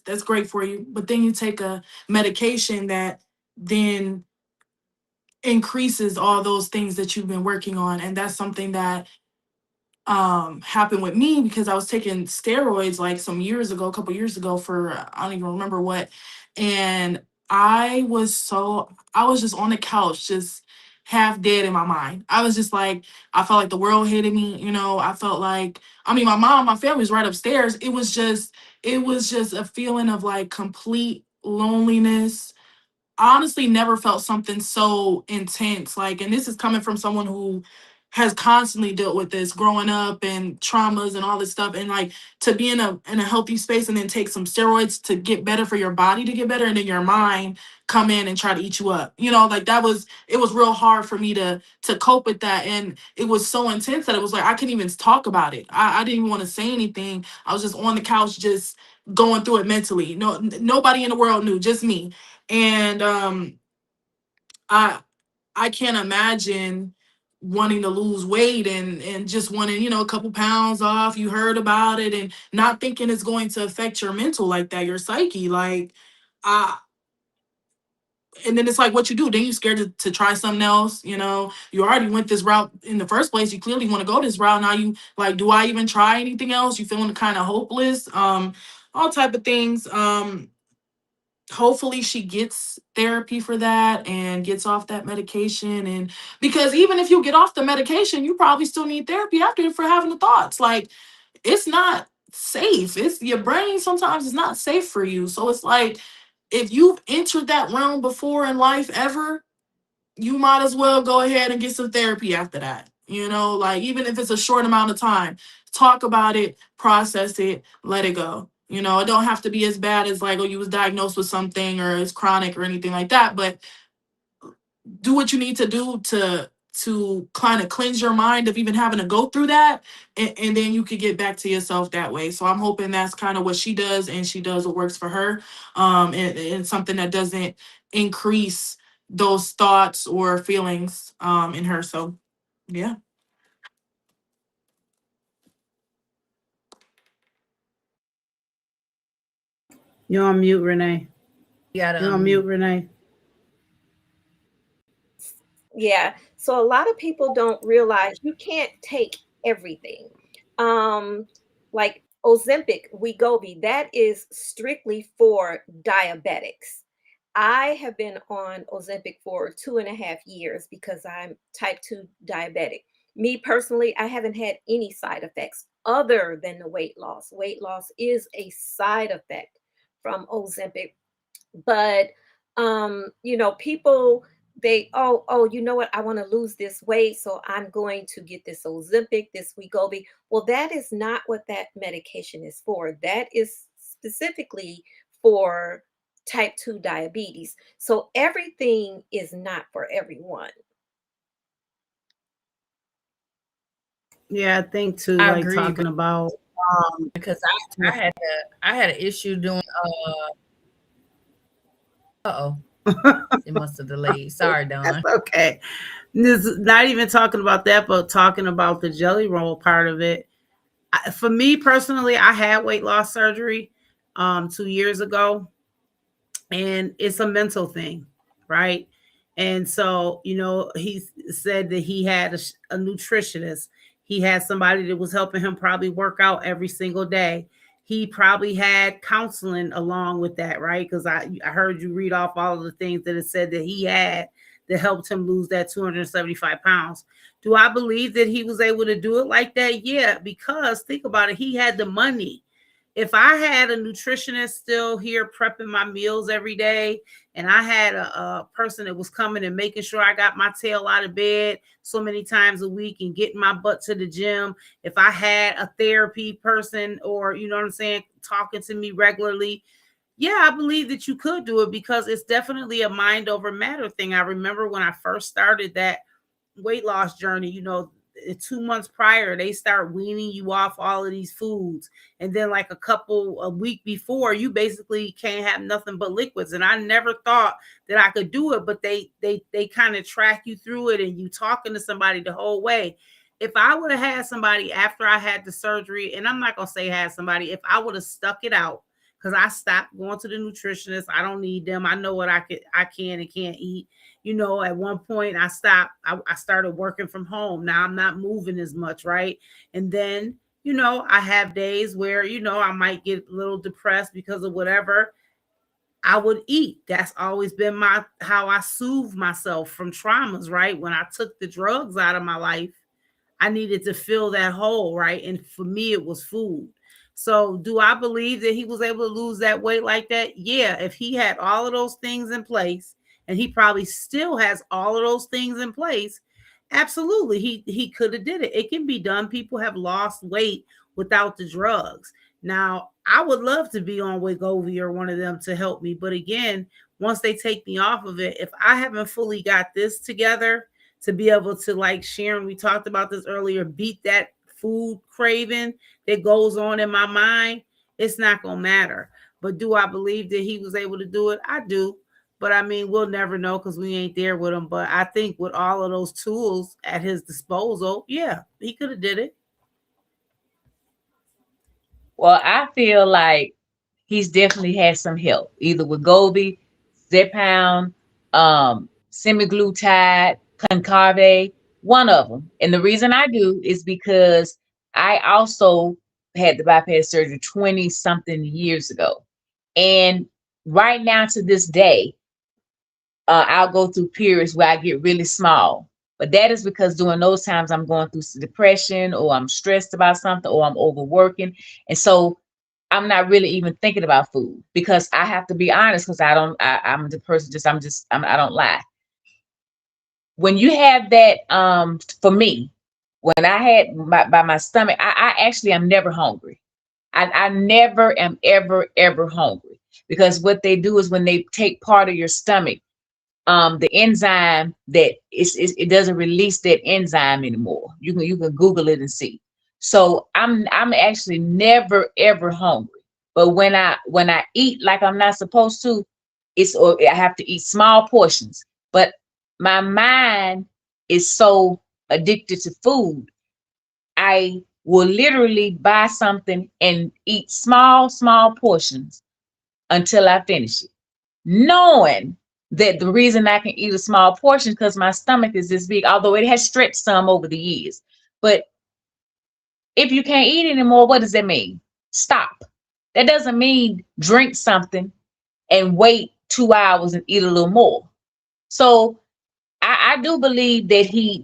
that's great for you. But then you take a medication that then increases all those things that you've been working on. And that's something that happened with me because I was taking steroids like some years ago, a couple years ago, for I don't even remember what. And I was just on the couch, just half dead in my mind. I was just like, I felt like the world hated me, I felt like, I mean, my mom, my family was right upstairs. It was just a feeling of like complete loneliness. I honestly never felt something so intense. Like, and this is coming from someone who has constantly dealt with this growing up and traumas and all this stuff. And like, to be in a healthy space and then take some steroids to get better, for your body to get better, and then your mind come in and try to eat you up. Like it was real hard for me to cope with that. And it was so intense that it was like I couldn't even talk about it. I didn't even want to say anything. I was just on the couch just going through it mentally. Nobody in the world knew, just me. And I I can't imagine wanting to lose weight and just wanting, a couple pounds off. You heard about it and not thinking it's going to affect your mental like that, your psyche. Like, uh and then it's like what you do. Then you're scared to try something else. You already went this route in the first place. You clearly want to go this route. Now you like, do I even try anything else? You feeling kind of hopeless. All type of things. Hopefully she gets therapy for that and gets off that medication. And because even if you get off the medication, you probably still need therapy after for having the thoughts. Like, it's not safe. It's your brain sometimes is not safe for you. So it's like, if you've entered that realm before in life ever, you might as well go ahead and get some therapy after that. You know, like even if it's a short amount of time, talk about it, process it, let it go. You know, it don't have to be as bad as like, oh, you was diagnosed with something or it's chronic or anything like that. But do what you need to do to kind of cleanse your mind of even having to go through that, and then you could get back to yourself that way. So I'm hoping that's kind of what she does, and she does what works for her, and something that doesn't increase those thoughts or feelings in her. So yeah. You're on mute, Renee. You gotta You're on mute, Renee. Yeah. So a lot of people don't realize you can't take everything. Like Ozempic, Wegovy, that is strictly for diabetics. I have been on Ozempic for 2.5 years because I'm type 2 diabetic. Me personally, I haven't had any side effects other than the weight loss. Weight loss is a side effect from Ozempic. But people, they, you know what, I want to lose this weight, so I'm going to get this Ozempic, this Wegovy. Well, that is not what that medication is for. That is specifically for type 2 diabetes. So everything is not for everyone. Yeah, I think too, I like agree, talking about because I had an issue doing it must have delayed. Sorry, Don. okay. This is not even talking about that, but talking about the jelly roll part of it. For me personally, I had weight loss surgery 2 years ago, and it's a mental thing, right? And so, he said that he had a nutritionist. He had somebody that was helping him probably work out every single day. He probably had counseling along with that, right? Because I heard you read off all of the things that it said that he had that helped him lose that 275 pounds. Do I believe that he was able to do it like that? Yeah, because think about it, he had the money. If I had a nutritionist still here prepping my meals every day, and I had a person that was coming and making sure I got my tail out of bed so many times a week and getting my butt to the gym, if I had a therapy person, or, you know what I'm saying, talking to me regularly, yeah, I believe that you could do it, because it's definitely a mind over matter thing. I remember when I first started that weight loss journey, 2 months prior, they start weaning you off all of these foods. And then like a week before, you basically can't have nothing but liquids. And I never thought that I could do it, but they kind of track you through it, and you talking to somebody the whole way. If I would have had somebody after I had the surgery, and I'm not going to say had somebody, if I would have stuck it out, because I stopped going to the nutritionist. I don't need them. I know what I can and can't eat. At one point I stopped. I started working from home. Now I'm not moving as much, right? And then, I have days where, I might get a little depressed because of whatever. I would eat. That's always been how I soothe myself from traumas, right? When I took the drugs out of my life, I needed to fill that hole, right? And for me, it was food. So do I believe that he was able to lose that weight like that? Yeah, if he had all of those things in place, and he probably still has all of those things in place, absolutely, he could have did it. It can be done. People have lost weight without the drugs. Now, I would love to be on Wegovy or one of them to help me, but again, once they take me off of it, if I haven't fully got this together to be able to, like Sharon, we talked about this earlier, beat that food craving that goes on in my mind, it's not going to matter. But do I believe that he was able to do it? I do. But I mean, we'll never know because we ain't there with him. But I think with all of those tools at his disposal, yeah, he could have did it. Well, I feel like he's definitely had some help, either with Wegovy, Zepbound, semaglutide, Concave, one of them. And the reason I do is because I also had the bypass surgery 20 something years ago. And right now to this day, I'll go through periods where I get really small. But that is because during those times I'm going through depression, or I'm stressed about something, or I'm overworking. And so I'm not really even thinking about food, because I have to be honest, because I'm the person, I don't lie. when you have that, for me, when I had my stomach, I actually am never hungry. I never am ever hungry, because what they do is when they take part of your stomach, the enzyme that it doesn't release that enzyme anymore. You can Google it and see. So I'm actually never ever hungry. But when I eat like I'm not supposed to, or I have to eat small portions. But my mind is so addicted to food, I will literally buy something and eat small portions until I finish it, knowing that the reason I can eat a small portion because my stomach is this big, although it has stretched some over the years. But if you can't eat anymore, what does that mean? Stop. That doesn't mean drink something and wait 2 hours and eat a little more. So I do believe that he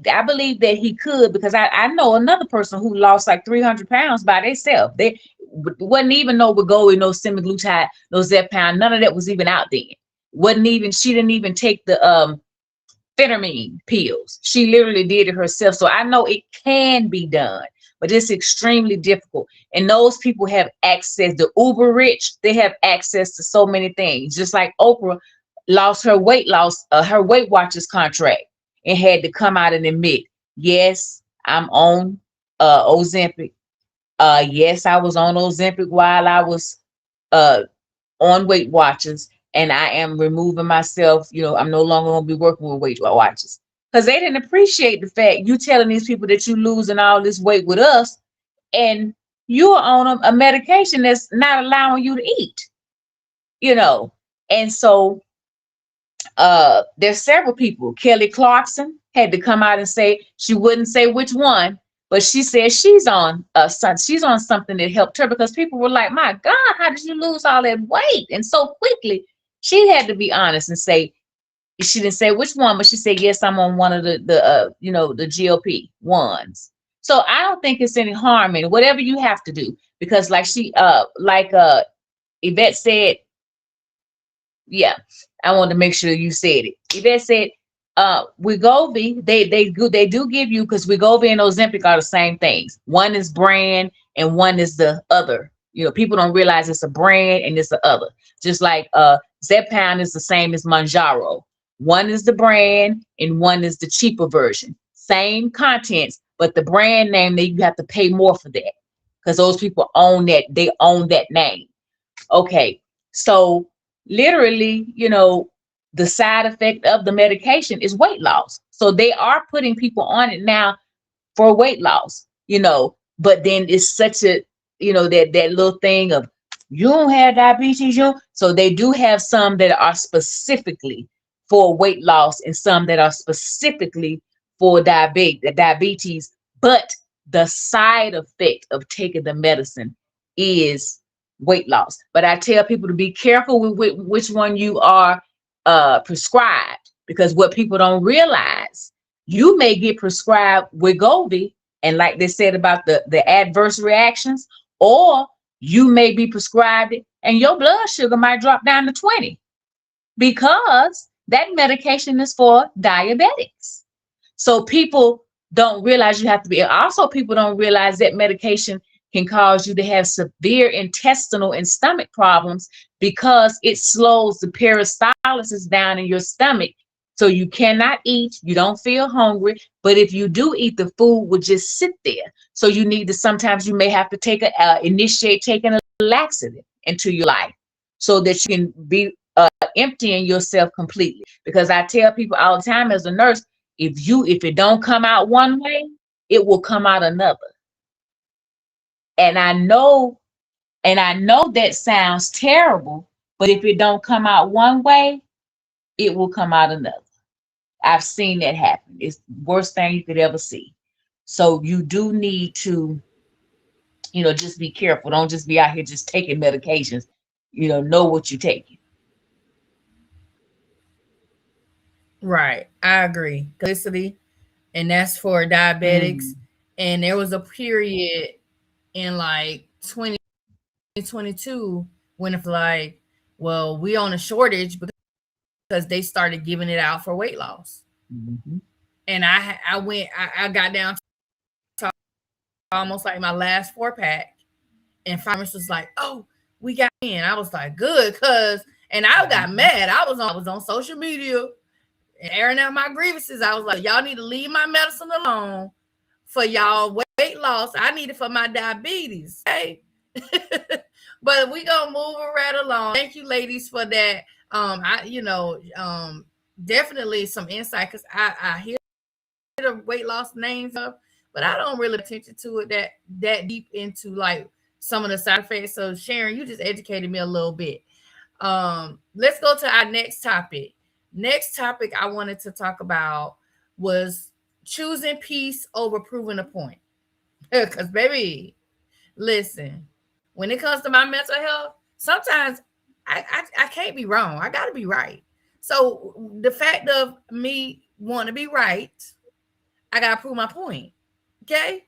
could, because I know another person who lost like 300 pounds by themselves. They wasn't even no Wegovy, no semaglutide, no Zepbound, none of that was even out then. She didn't even take the phentermine pills. She literally did it herself. So I know it can be done, but it's extremely difficult. And those people have access, the uber rich, they have access to so many things. Just like Oprah lost her Weight Watchers contract and had to come out and admit, yes, I'm on Ozempic. Yes, I was on Ozempic while I was on Weight Watchers, and I am removing myself. I'm no longer going to be working with Weight Watchers, because they didn't appreciate the fact you telling these people that you losing all this weight with us, and you're on a medication that's not allowing you to eat. And so there's several people. Kelly Clarkson had to come out and say, she wouldn't say which one, but she said she's on something that helped her, because people were like, my God, how did you lose all that weight and so quickly? She had to be honest and say, she didn't say which one, but she said, yes, I'm on one of the GLP ones. So I don't think it's any harm in whatever you have to do, because like Yvette said, yeah, I wanted to make sure you said it. Yvette said, Wegovy, they do give you, because Wegovy and Ozempic are the same things. One is brand and one is the other. People don't realize it's a brand and it's the other. Just like Zepbound is the same as Mounjaro. One is the brand and one is the cheaper version. Same contents, but the brand name, you have to pay more for that, because those people own that. They own that name. Okay, so literally, the side effect of the medication is weight loss. So they are putting people on it now for weight loss, but then it's such a, that little thing of, you don't have diabetes, so they do have some that are specifically for weight loss and some that are specifically for diabetes, but the side effect of taking the medicine is weight loss. But I tell people to be careful with which one you are prescribed, because what people don't realize, you may get prescribed Wegovy, and like they said about the adverse reactions, or you may be prescribed it and your blood sugar might drop down to 20, because that medication is for diabetics. So people don't realize you have to be. Also, people don't realize that medication can cause you to have severe intestinal and stomach problems, because it slows the peristalsis down in your stomach. So you cannot eat, you don't feel hungry, but if you do eat, the food will just sit there. So you need to, sometimes you may have to initiate taking a laxative into your life, so that you can be emptying yourself completely. Because I tell people all the time as a nurse, if it don't come out one way, it will come out another. And I know that sounds terrible, but if it don't come out one way, it will come out another. I've seen that happen. It's the worst thing you could ever see. So you do need to, just be careful. Don't just be out here just taking medications. Know what you're taking. Right. I agree. Glycity, and that's for diabetics. And there was a period in like 2022 when it's like, well, we on a shortage because they started giving it out for weight loss. Mm-hmm. and I got down to almost like my last 4-pack, and pharmacist was like, "Oh, we got in." I was like, "Good," and I got mad. I was on social media and airing out my grievances. I was like, "Y'all need to leave my medicine alone for y'all weight loss. I need it for my diabetes." Okay. But we gonna move right along. Thank you, ladies, for that. Definitely some insight, because I hear the weight loss names up, but I don't really pay attention to it that deep into like some of the side effects. So Sharon, you just educated me a little bit. Let's go to our next topic. Next topic I wanted to talk about was choosing peace over proving a point. Because baby, listen, when it comes to my mental health, sometimes I can't be wrong. I gotta be right. So the fact of me wanting to be right, I gotta prove my point. Okay.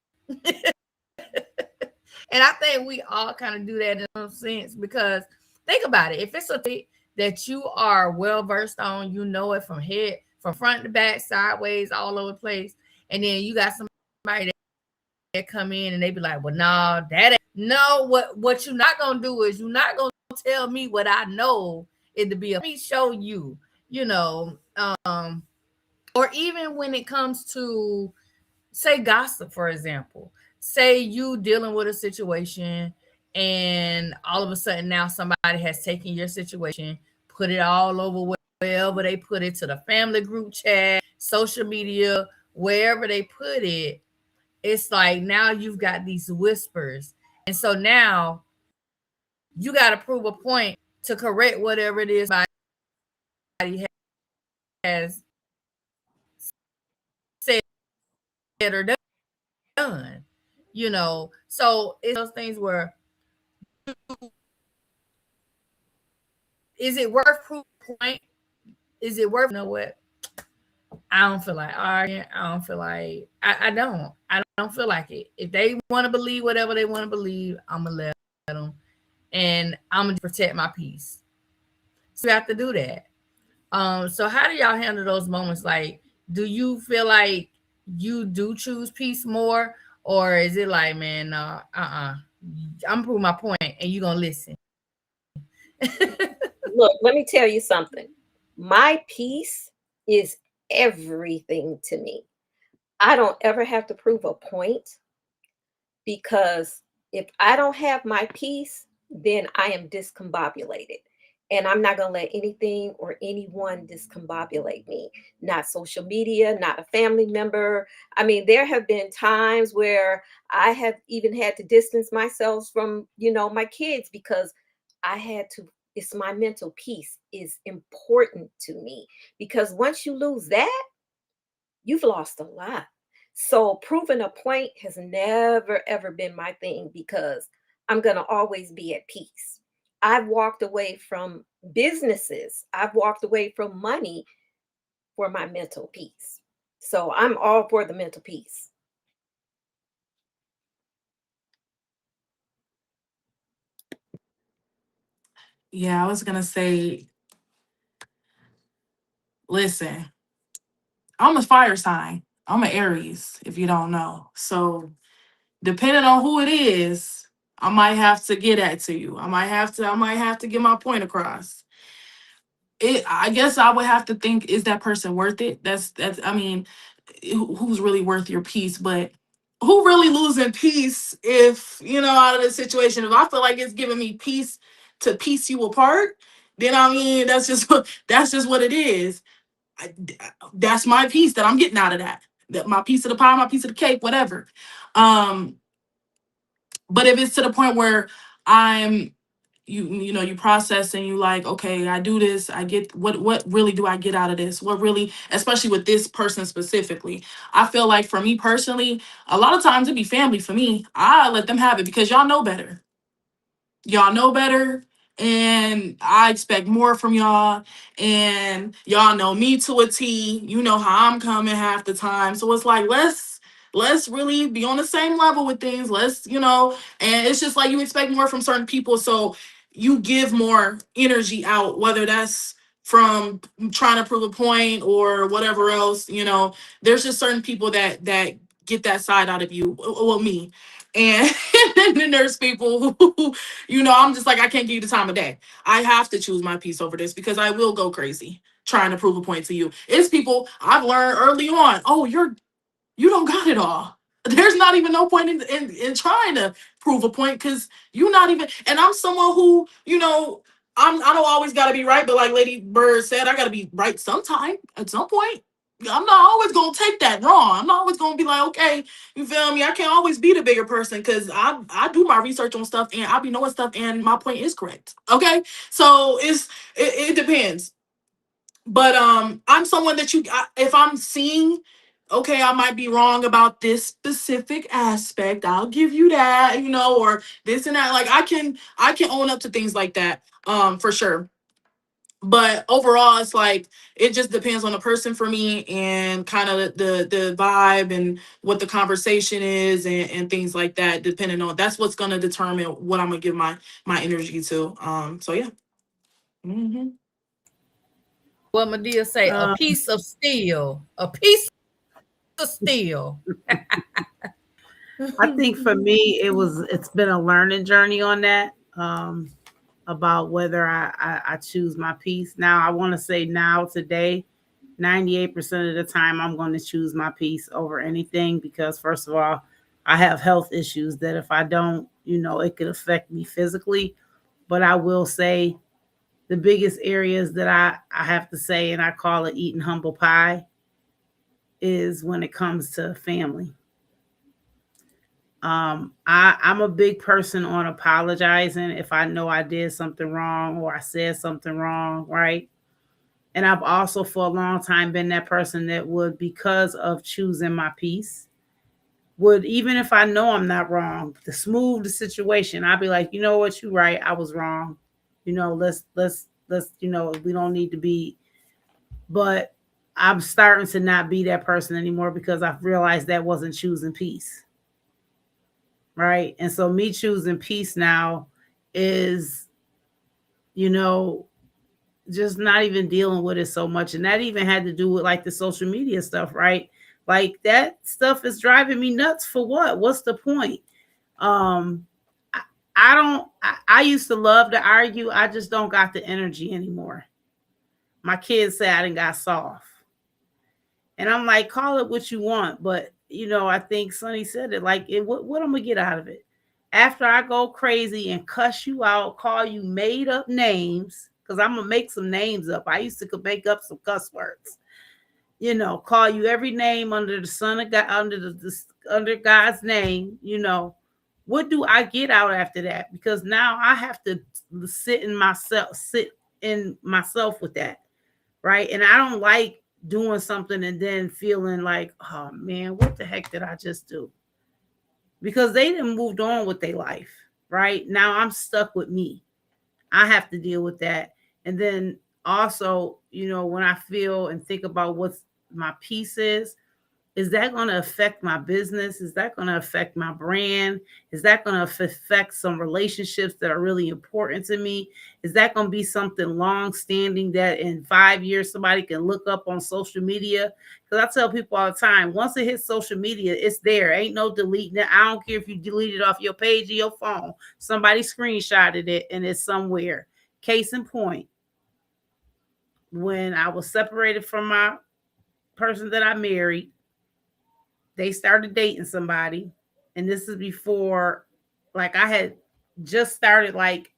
And I think we all kind of do that in some sense, because think about it. If it's a thing that you are well versed on, you know it from front to back, sideways, all over the place, and then you got somebody that come in and they be like, "Well, no, that ain't no." What you're not gonna do is you're not gonna tell me what I know it to be. Let me show you. Or even when it comes to, say, gossip, for example. Say you dealing with a situation and all of a sudden now somebody has taken your situation, put it all over wherever they put it, to the family group chat, social media, wherever they put it. It's like now you've got these whispers. And so now you got to prove a point to correct whatever it is somebody has said or done. So it's those things where, is it worth proof point? Is it worth, what? I don't feel like arguing. I don't feel like I don't feel like it. If they want to believe whatever they want to believe, I'm gonna let them, and I'm gonna protect my peace. So you have to do that. So how do y'all handle those moments? Like, do you feel like you do choose peace more, or is it like, man, I'm proving my point, and you gonna listen? Look, let me tell you something. My peace is everything to me. I don't ever have to prove a point, because if I don't have my peace, then I am discombobulated. And I'm not going to let anything or anyone discombobulate me. Not social media, not a family member. I mean, there have been times where I have even had to distance myself from, my kids, because I had to. It's my mental peace is important to me, because once you lose that, you've lost a lot. So proving a point has never, ever been my thing, because I'm going to always be at peace. I've walked away from businesses. I've walked away from money for my mental peace. So I'm all for the mental peace. Yeah, I was gonna say, listen, I'm a fire sign. I'm an Aries, if you don't know. So depending on who it is, I might have to get at to you. I might have to get my point across. I guess I would have to think, is that person worth it? That's I mean, who's really worth your peace? But who really losing peace if, out of the situation? If I feel like it's giving me peace to piece you apart, then I mean, that's just that's just what it is. I, that's my piece that I'm getting out of that. That my piece of the pie, my piece of the cake, whatever. But if it's to the point where I'm you process and you like, okay, I do this, I get what really do I get out of this? What really, especially with this person specifically, I feel like for me personally, a lot of times it'd be family for me. I let them have it because y'all know better. Y'all know better, and I expect more from y'all, and y'all know me to a T. You know how I'm coming half the time. So it's like, let's really be on the same level with things. And it's just like you expect more from certain people, so you give more energy out, whether that's from trying to prove a point or whatever else. You know, there's just certain people that get that side out of you. Well, me. And then there's people who, you know, I'm just like, I can't give you the time of day. I have to choose my peace over this because I will go crazy trying to prove a point to you. It's people I've learned early on. Oh, you don't got it all. There's not even no point in trying to prove a point because you're not even. And I'm someone who, you know, I don't always got to be right, but like Lady Bird said, I got to be right sometime at some point. I'm not always gonna take that wrong. I'm not always gonna be like, okay, you feel me? I can't always be the bigger person because I do my research on stuff and I be knowing stuff and my point is correct. Okay, so it depends. But I'm someone that if I'm seeing, okay, I might be wrong about this specific aspect, I'll give you that, you know, or this and that. Like I can own up to things like that, for sure. But overall, it's like it just depends on the person for me and kind of the vibe and what the conversation is and things like that. Depending on that's what's gonna determine what I'm gonna give my energy to. So yeah. Mm-hmm. What Madea say? A piece of steel. A piece of steel. I think for me, it's been a learning journey on that, about whether I choose my peace. Now, I want to say now today, 98% of the time, I'm going to choose my peace over anything because first of all, I have health issues that if I don't, you know, it could affect me physically. But I will say the biggest areas that I have to say, and I call it eating humble pie, is when it comes to family. I'm a big person on apologizing if I know I did something wrong or I said something wrong, right? And I've also for a long time been that person that would, because of choosing my peace, would, even if I know I'm not wrong, to smooth the situation, I'd be like, you know what, you're right, I was wrong. You know, let's, you know, we don't need to be, but I'm starting to not be that person anymore because I've realized that wasn't choosing peace. Right. And so me choosing peace now is, you know, just not even dealing with it so much. And that even had to do with like the social media stuff, right? Like that stuff is driving me nuts for what? What's the point? I used to love to argue. I just don't got the energy anymore. My kids say I done got soft. And I'm like, call it what you want. But, you know, I think Sonny said it, like, what I'm going to get out of it? After I go crazy and cuss you out, call you made up names, because I'm going to make some names up. I used to make up some cuss words. You know, call you every name under the sun of God, under God's name, you know. What do I get out after that? Because now I have to sit in myself with that, right? And I don't like doing something and then feeling like, oh man, what the heck did I just do? Because they done moved on with their life, right? Now I'm stuck with me. I have to deal with that. And then also, you know, when I feel and think about what my peace is that going to affect my business? Is that going to affect my brand? Is that going to affect some relationships that are really important to me? Is that going to be something long-standing that in 5 years somebody can look up on social media? Because I tell people all the time, once it hits social media, it's there. Ain't no deleting it. I don't care if you delete it off your page or your phone. Somebody screenshotted it and it's somewhere. Case in point, when I was separated from my person that I married, they started dating somebody. And this is before, like, I had just started like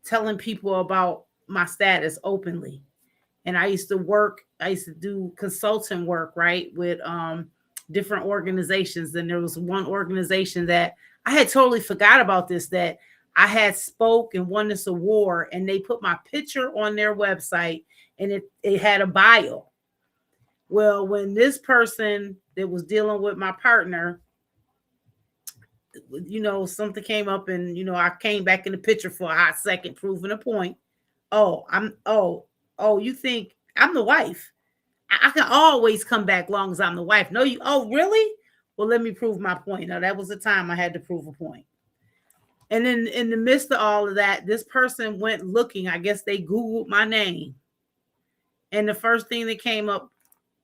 telling people about my status openly. And I used to do consulting work, right, with different organizations. And there was one organization that I had totally forgot about this, that I had spoke and won this award, and they put my picture on their website and it had a bio. Well, when this person that was dealing with my partner, you know, something came up and, you know, I came back in the picture for a hot second, proving a point. You think I'm the wife? I can always come back long as I'm the wife. No, really? Well, let me prove my point. Now, that was the time I had to prove a point. And then in the midst of all of that, this person went looking. I guess they Googled my name. And the first thing that came up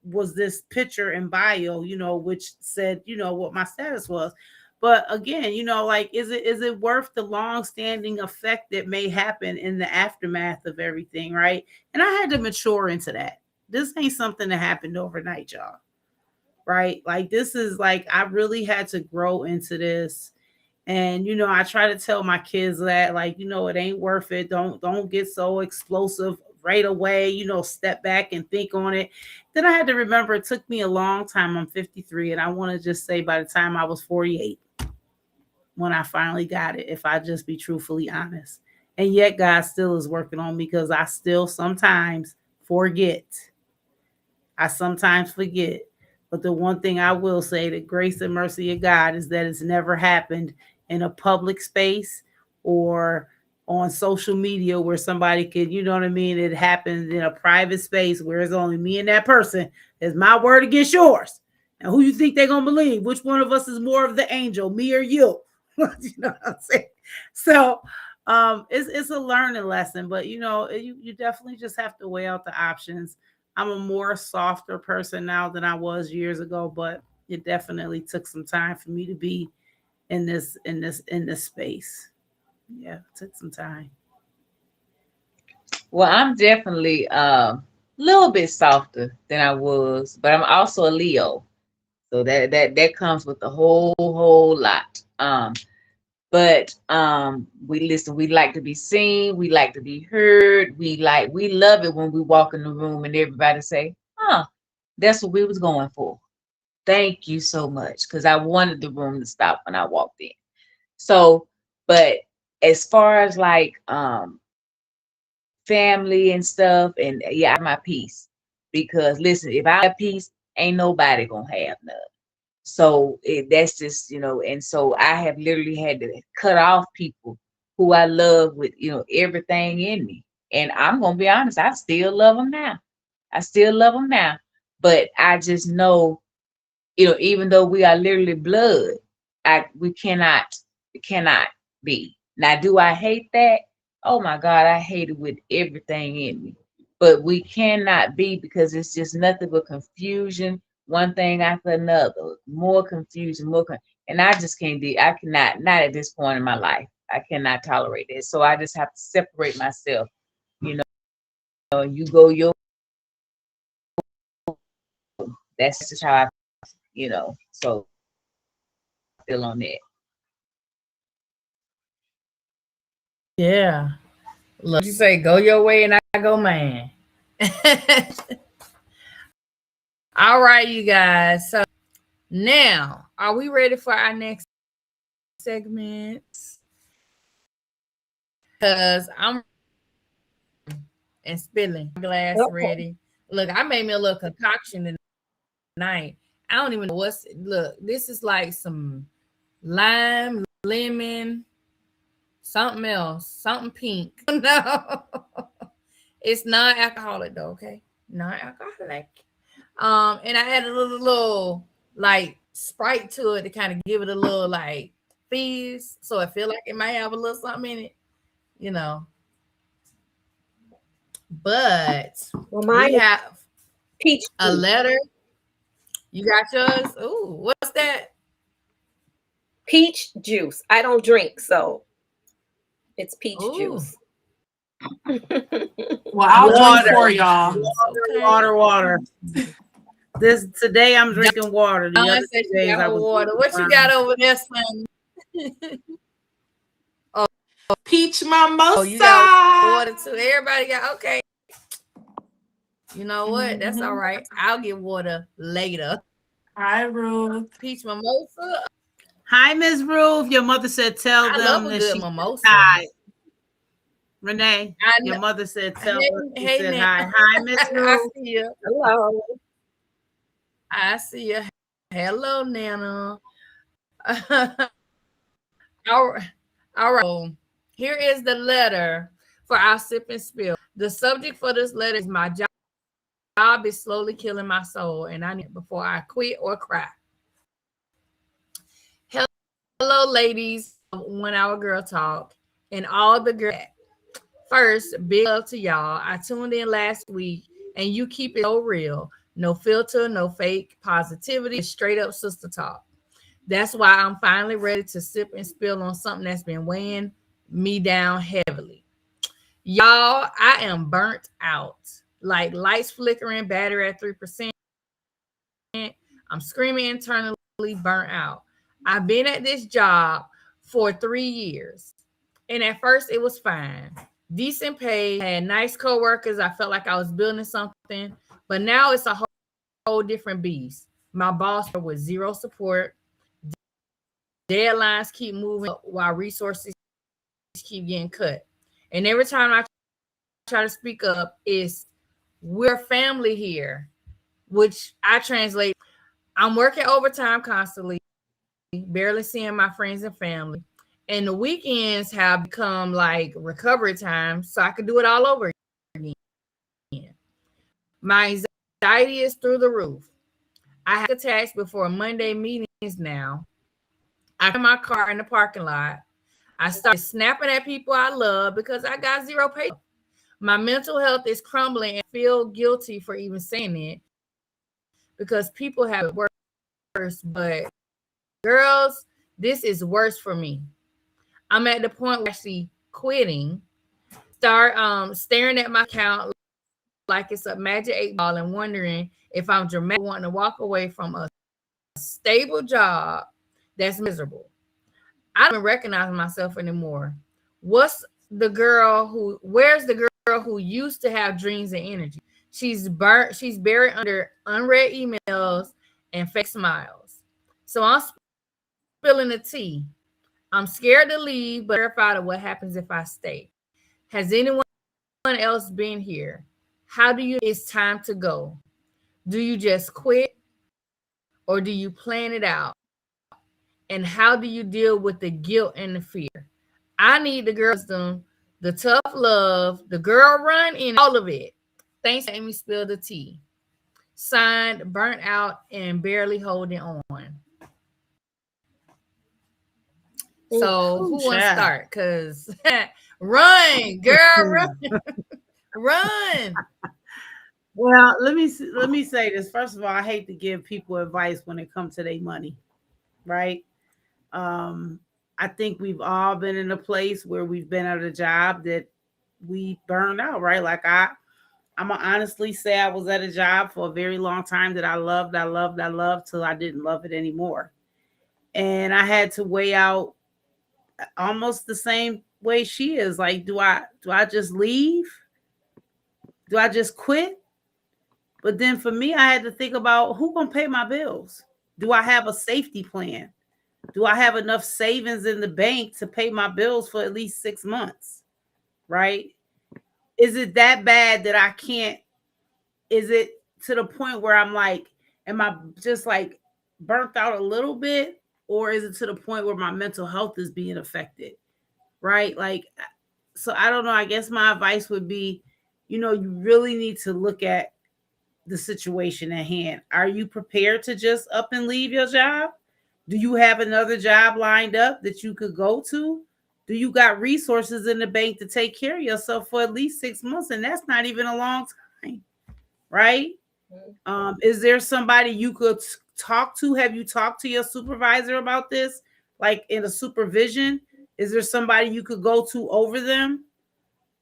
was this picture in bio, which said, what my status was. But again, like, is it worth the long-standing effect that may happen in the aftermath of everything, right? And I had to mature into that. This ain't something that happened overnight, y'all. Right? Like, this is like, I really had to grow into this. And I try to tell my kids that, like, it ain't worth it. Don't get so explosive right away. Step back and think on it. Then I had to remember it took me a long time. I'm 53, and I want to just say by the time I was 48, when I finally got it, if I just be truthfully honest. And yet God still is working on me, because I still sometimes forget. But the one thing I will say, the grace and mercy of God, is that it's never happened in a public space or on social media where somebody could, you know what I mean? It happens in a private space where it's only me and that person. It's my word against yours. And who you think they're going to believe? Which one of us is more of the angel, me or you? You know what I'm saying? So it's a learning lesson, but you definitely just have to weigh out the options. I'm a more softer person now than I was years ago, but it definitely took some time for me to be in this space. Yeah, it took some time. Well, I'm definitely a little bit softer than I was, but I'm also a Leo. So that comes with a whole lot. But we like to be seen, we like to be heard, we love it when we walk in the room and everybody say, that's what we was going for. Thank you so much. Because I wanted the room to stop when I walked in. So, but as far as like family and stuff, and yeah, I have my peace. Because listen, if I have peace, ain't nobody gonna have none. So that's just, and so I have literally had to cut off people who I love with, everything in me. And I'm going to be honest, I still love them now. But I just know, even though we are literally blood, we cannot be. Now, do I hate that? Oh my God, I hate it with everything in me. But we cannot be, because it's just nothing but confusion. One thing after another, more confusion, and I just can't do. I cannot, not at this point in my life. I cannot tolerate it. So I just have to separate myself. You go your. That's just how I, So still on that. Yeah. Look, you say go your way and I go mine. All right, you guys. So now, are we ready for our next segment? Because I'm and spilling glass ready. Look, I made me a little concoction tonight. I don't even know what's. Look, this is like some lime, lemon, something else, something pink. No, it's non-alcoholic though. Okay, non-alcoholic. And I added a little like Sprite to it to kind of give it a little like fizz, so I feel like it might have a little something in it, But we have peach a letter. You got yours? Ooh, what's that? Peach juice. I don't drink, so it's peach juice. Well, I'll drink for y'all. Water. Today I'm drinking water. The other days I was water. What you got over there, son? Peach mimosa. Oh, you got water too. Everybody got okay. You know what? That's all right. I'll get water later. Hi, Ruth. Peach mimosa. Hi, Miss Ruth. Your mother said tell them that she mimosa. Hi. Renee, your mother said tell her she said hi. Hi, Miss Ruth. I see you. Hello. I see you. Hello, Nana. All right. Here is the letter for our sip and spill. The subject for this letter is my job is slowly killing my soul, and I need it before I quit or cry. Hello, ladies. 1 Hour Girl Talk and all the girls. First, big love to y'all. I tuned in last week and you keep it so real. No filter, no fake positivity, straight up sister talk. That's why I'm finally ready to sip and spill on something that's been weighing me down heavily. Y'all, I am burnt out. Like lights flickering, battery at 3%. I'm screaming internally, burnt out. I've been at this job for 3 years. And at first it was fine. Decent pay, had nice coworkers. I felt like I was building something. But now it's a whole different beast. My boss with zero support. Deadlines keep moving while resources keep getting cut. And every time I try to speak up, it's we're family here, which I translate. I'm working overtime constantly, barely seeing my friends and family. And the weekends have become like recovery time, so I could do it all over again. My anxiety is through the roof. I have attacks before Monday meetings now. I put my car in the parking lot. I started snapping at people I love because I got zero pay. My mental health is crumbling and I feel guilty for even saying it because people have it worse. But girls, this is worse for me. I'm at the point where actually quitting, start staring at my account like it's a magic 8 ball and wondering if I'm dramatic wanting to walk away from a stable job that's miserable. I don't recognize myself anymore. Where's the girl who used to have dreams and energy? She's buried under unread emails and fake smiles. So I'm spilling the tea. I'm scared to leave, but terrified of what happens if I stay. Has anyone else been here? How do you it's time to go? Do you just quit or do you plan it out? And how do you deal with the guilt and the fear? I need the girls, the tough love, the girl run in all of it. Thanks for letting me spill the tea. Signed, burnt out, and barely holding on. So who wants to start? Because run, girl, run. Run. Well, let me say this. First of all, I hate to give people advice when it comes to their money, right? I think we've all been in a place where we've been at a job that we burned out, right? Like I'm gonna honestly say I was at a job for a very long time that I loved till I didn't love it anymore. And I had to weigh out almost the same way she is. Like, do I just leave? Do I just quit? But then for me, I had to think about who gonna pay my bills. Do I have a safety plan? Do I have enough savings in the bank to pay my bills for at least 6 months? Right? Is it that bad that I can't? Is it to the point where I'm like, am I just like burnt out a little bit? Or is it to the point where my mental health is being affected? Right? Like, so I don't know. I guess my advice would be, you really need to look at the situation at hand. Are you prepared to just up and leave your job? Do you have another job lined up that you could go to? Do you got resources in the bank to take care of yourself for at least 6 months? And that's not even a long time, right? Is there somebody you could talk to? Have you talked to your supervisor about this? Like in a supervision? Is there somebody you could go to over them?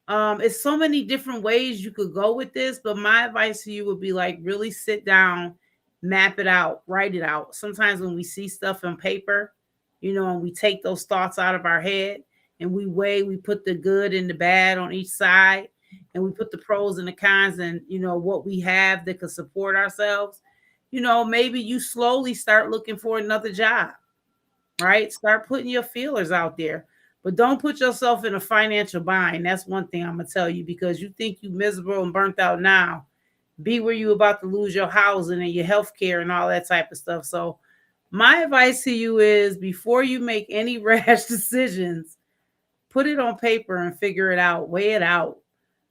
It's so many different ways you could go with this, but my advice to you would be like really sit down, map it out, write it out. Sometimes when we see stuff on paper, and we take those thoughts out of our head and we put the good and the bad on each side and we put the pros and the cons and, what we have that could support ourselves. Maybe you slowly start looking for another job, right? Start putting your feelers out there. But don't put yourself in a financial bind. That's one thing I'm going to tell you, because you think you're miserable and burnt out now. Be where you're about to lose your housing and your health care and all that type of stuff. So my advice to you is before you make any rash decisions, put it on paper and figure it out. Weigh it out.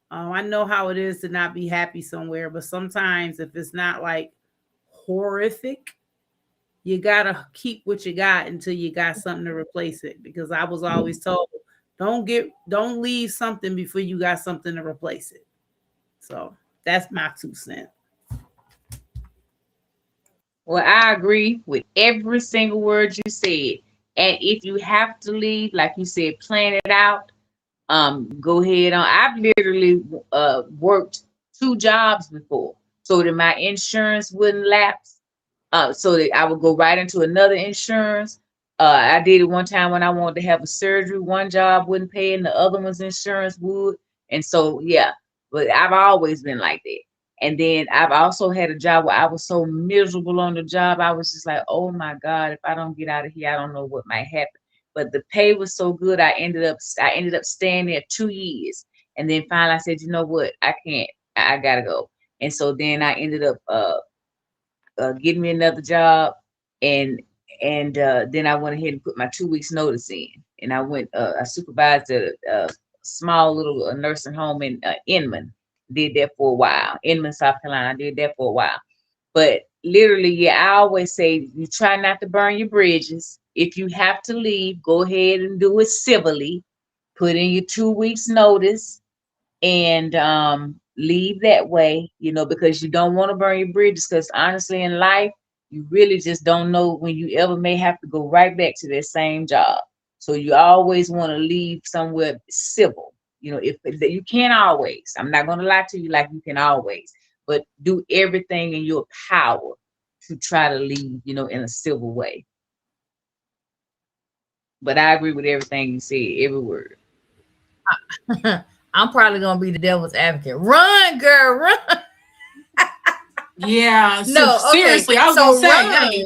I know how it is to not be happy somewhere, but sometimes if it's not like horrific, you got to keep what you got until you got something to replace it. Because I was always told, don't leave something before you got something to replace it. So That's my 2 cents. Well, I agree with every single word you said. And if you have to leave, like you said, plan it out. Go ahead on. I've literally worked 2 jobs before so that my insurance wouldn't lapse. So that I would go right into another insurance. I did it one time when I wanted to have a surgery. One job wouldn't pay, and the other one's insurance would. And so, yeah, but I've always been like that. And then I've also had a job where I was so miserable on the job. I was just like, oh my God, if I don't get out of here, I don't know what might happen. But the pay was so good, I ended up staying there 2 years. And then finally I said, you know what, I can't, I gotta go. And so then I ended up getting me another job, and then I went ahead and put my 2 weeks notice in, and I supervised a small little nursing home in Inman. Did that for a while. Inman, South Carolina. I did that for a while. But literally, yeah, I always say you try not to burn your bridges. If you have to leave, go ahead and do it civilly. Put in your 2 weeks notice, and leave that way, because you don't want to burn your bridges, because honestly in life, you really just don't know when you ever may have to go right back to that same job. So you always want to leave somewhere civil. If you can't always, I'm not going to lie to you, like you can always, but do everything in your power to try to leave, in a civil way. But I agree with everything you said, every word. I'm probably gonna be the devil's advocate. Run, girl, run. Yeah. No, okay. Seriously, I was So gonna say, hey.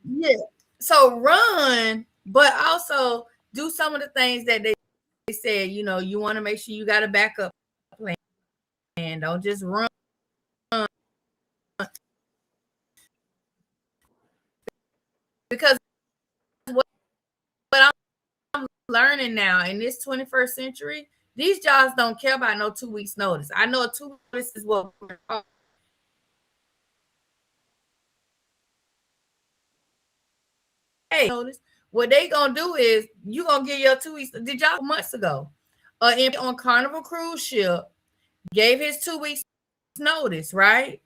Yeah. So run, but also do some of the things that they said. You want to make sure you got a backup plan, and don't just run. Because what I'm learning now in this 21st century, these jobs don't care about no 2 weeks notice. I know 2 weeks is what we're talking. Hey, notice what they gonna do is you gonna get your 2 weeks. Did y'all months ago? On Carnival cruise ship, gave his 2 weeks notice, right?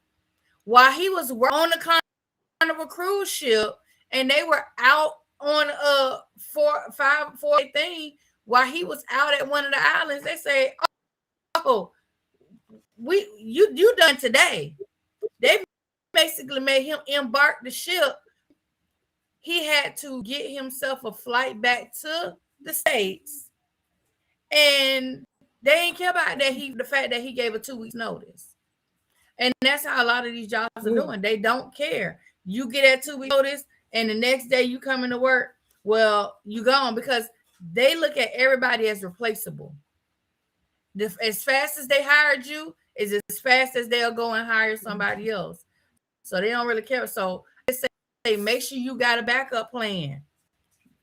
While he was on the Carnival cruise ship, and they were out on a 4 thing. While he was out at one of the islands, they say, "Oh, you done today." They basically made him embark the ship. He had to get himself a flight back to the States, and they ain't care about that. The fact that he gave a 2 weeks notice, and that's how a lot of these jobs are doing. They don't care. You get that 2 weeks notice, and the next day you come into work. Well, you gone, because they look at everybody as replaceable. As fast as they hired you is as fast as they'll go and hire somebody else. So they don't really care. So they make sure you got a backup plan.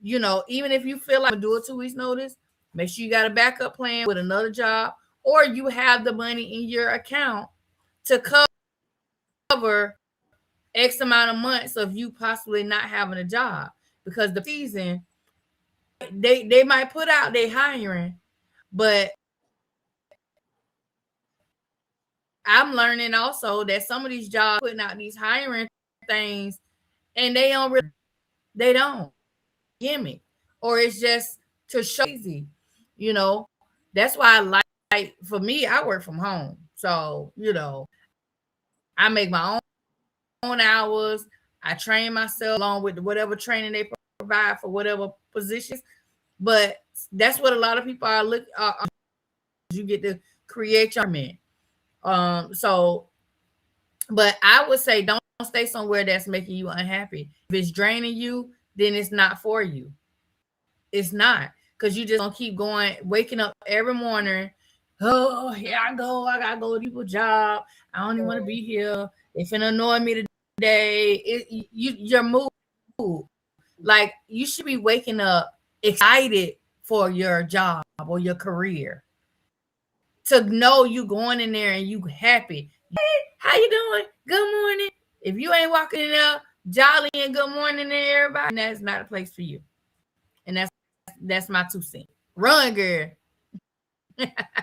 Even if you feel like do a 2 weeks notice, make sure you got a backup plan with another job, or you have the money in your account to cover X amount of months of you possibly not having a job, because the season they might put out they hiring, but I'm learning also that some of these jobs putting out these hiring things, and they don't gimmick, or it's just to show easy. That's why I like, for me, I work from home, so I make my own hours. I train myself along with whatever training they provide for whatever positions. But that's what a lot of people are looking. You get to create your man. So, but I would say don't stay somewhere that's making you unhappy. If it's draining you, then it's not for you. It's not, because you just gonna keep going, waking up every morning. Oh, here I go. I gotta go to people's job. I don't even want to be here. It's gonna annoy me today. Your mood. Like, you should be waking up excited for your job or your career. To know you going in there and you happy. Hey, how you doing? Good morning. If you ain't walking in there jolly and good morning to everybody, that's not a place for you. And that's my 2 cents. Run, girl.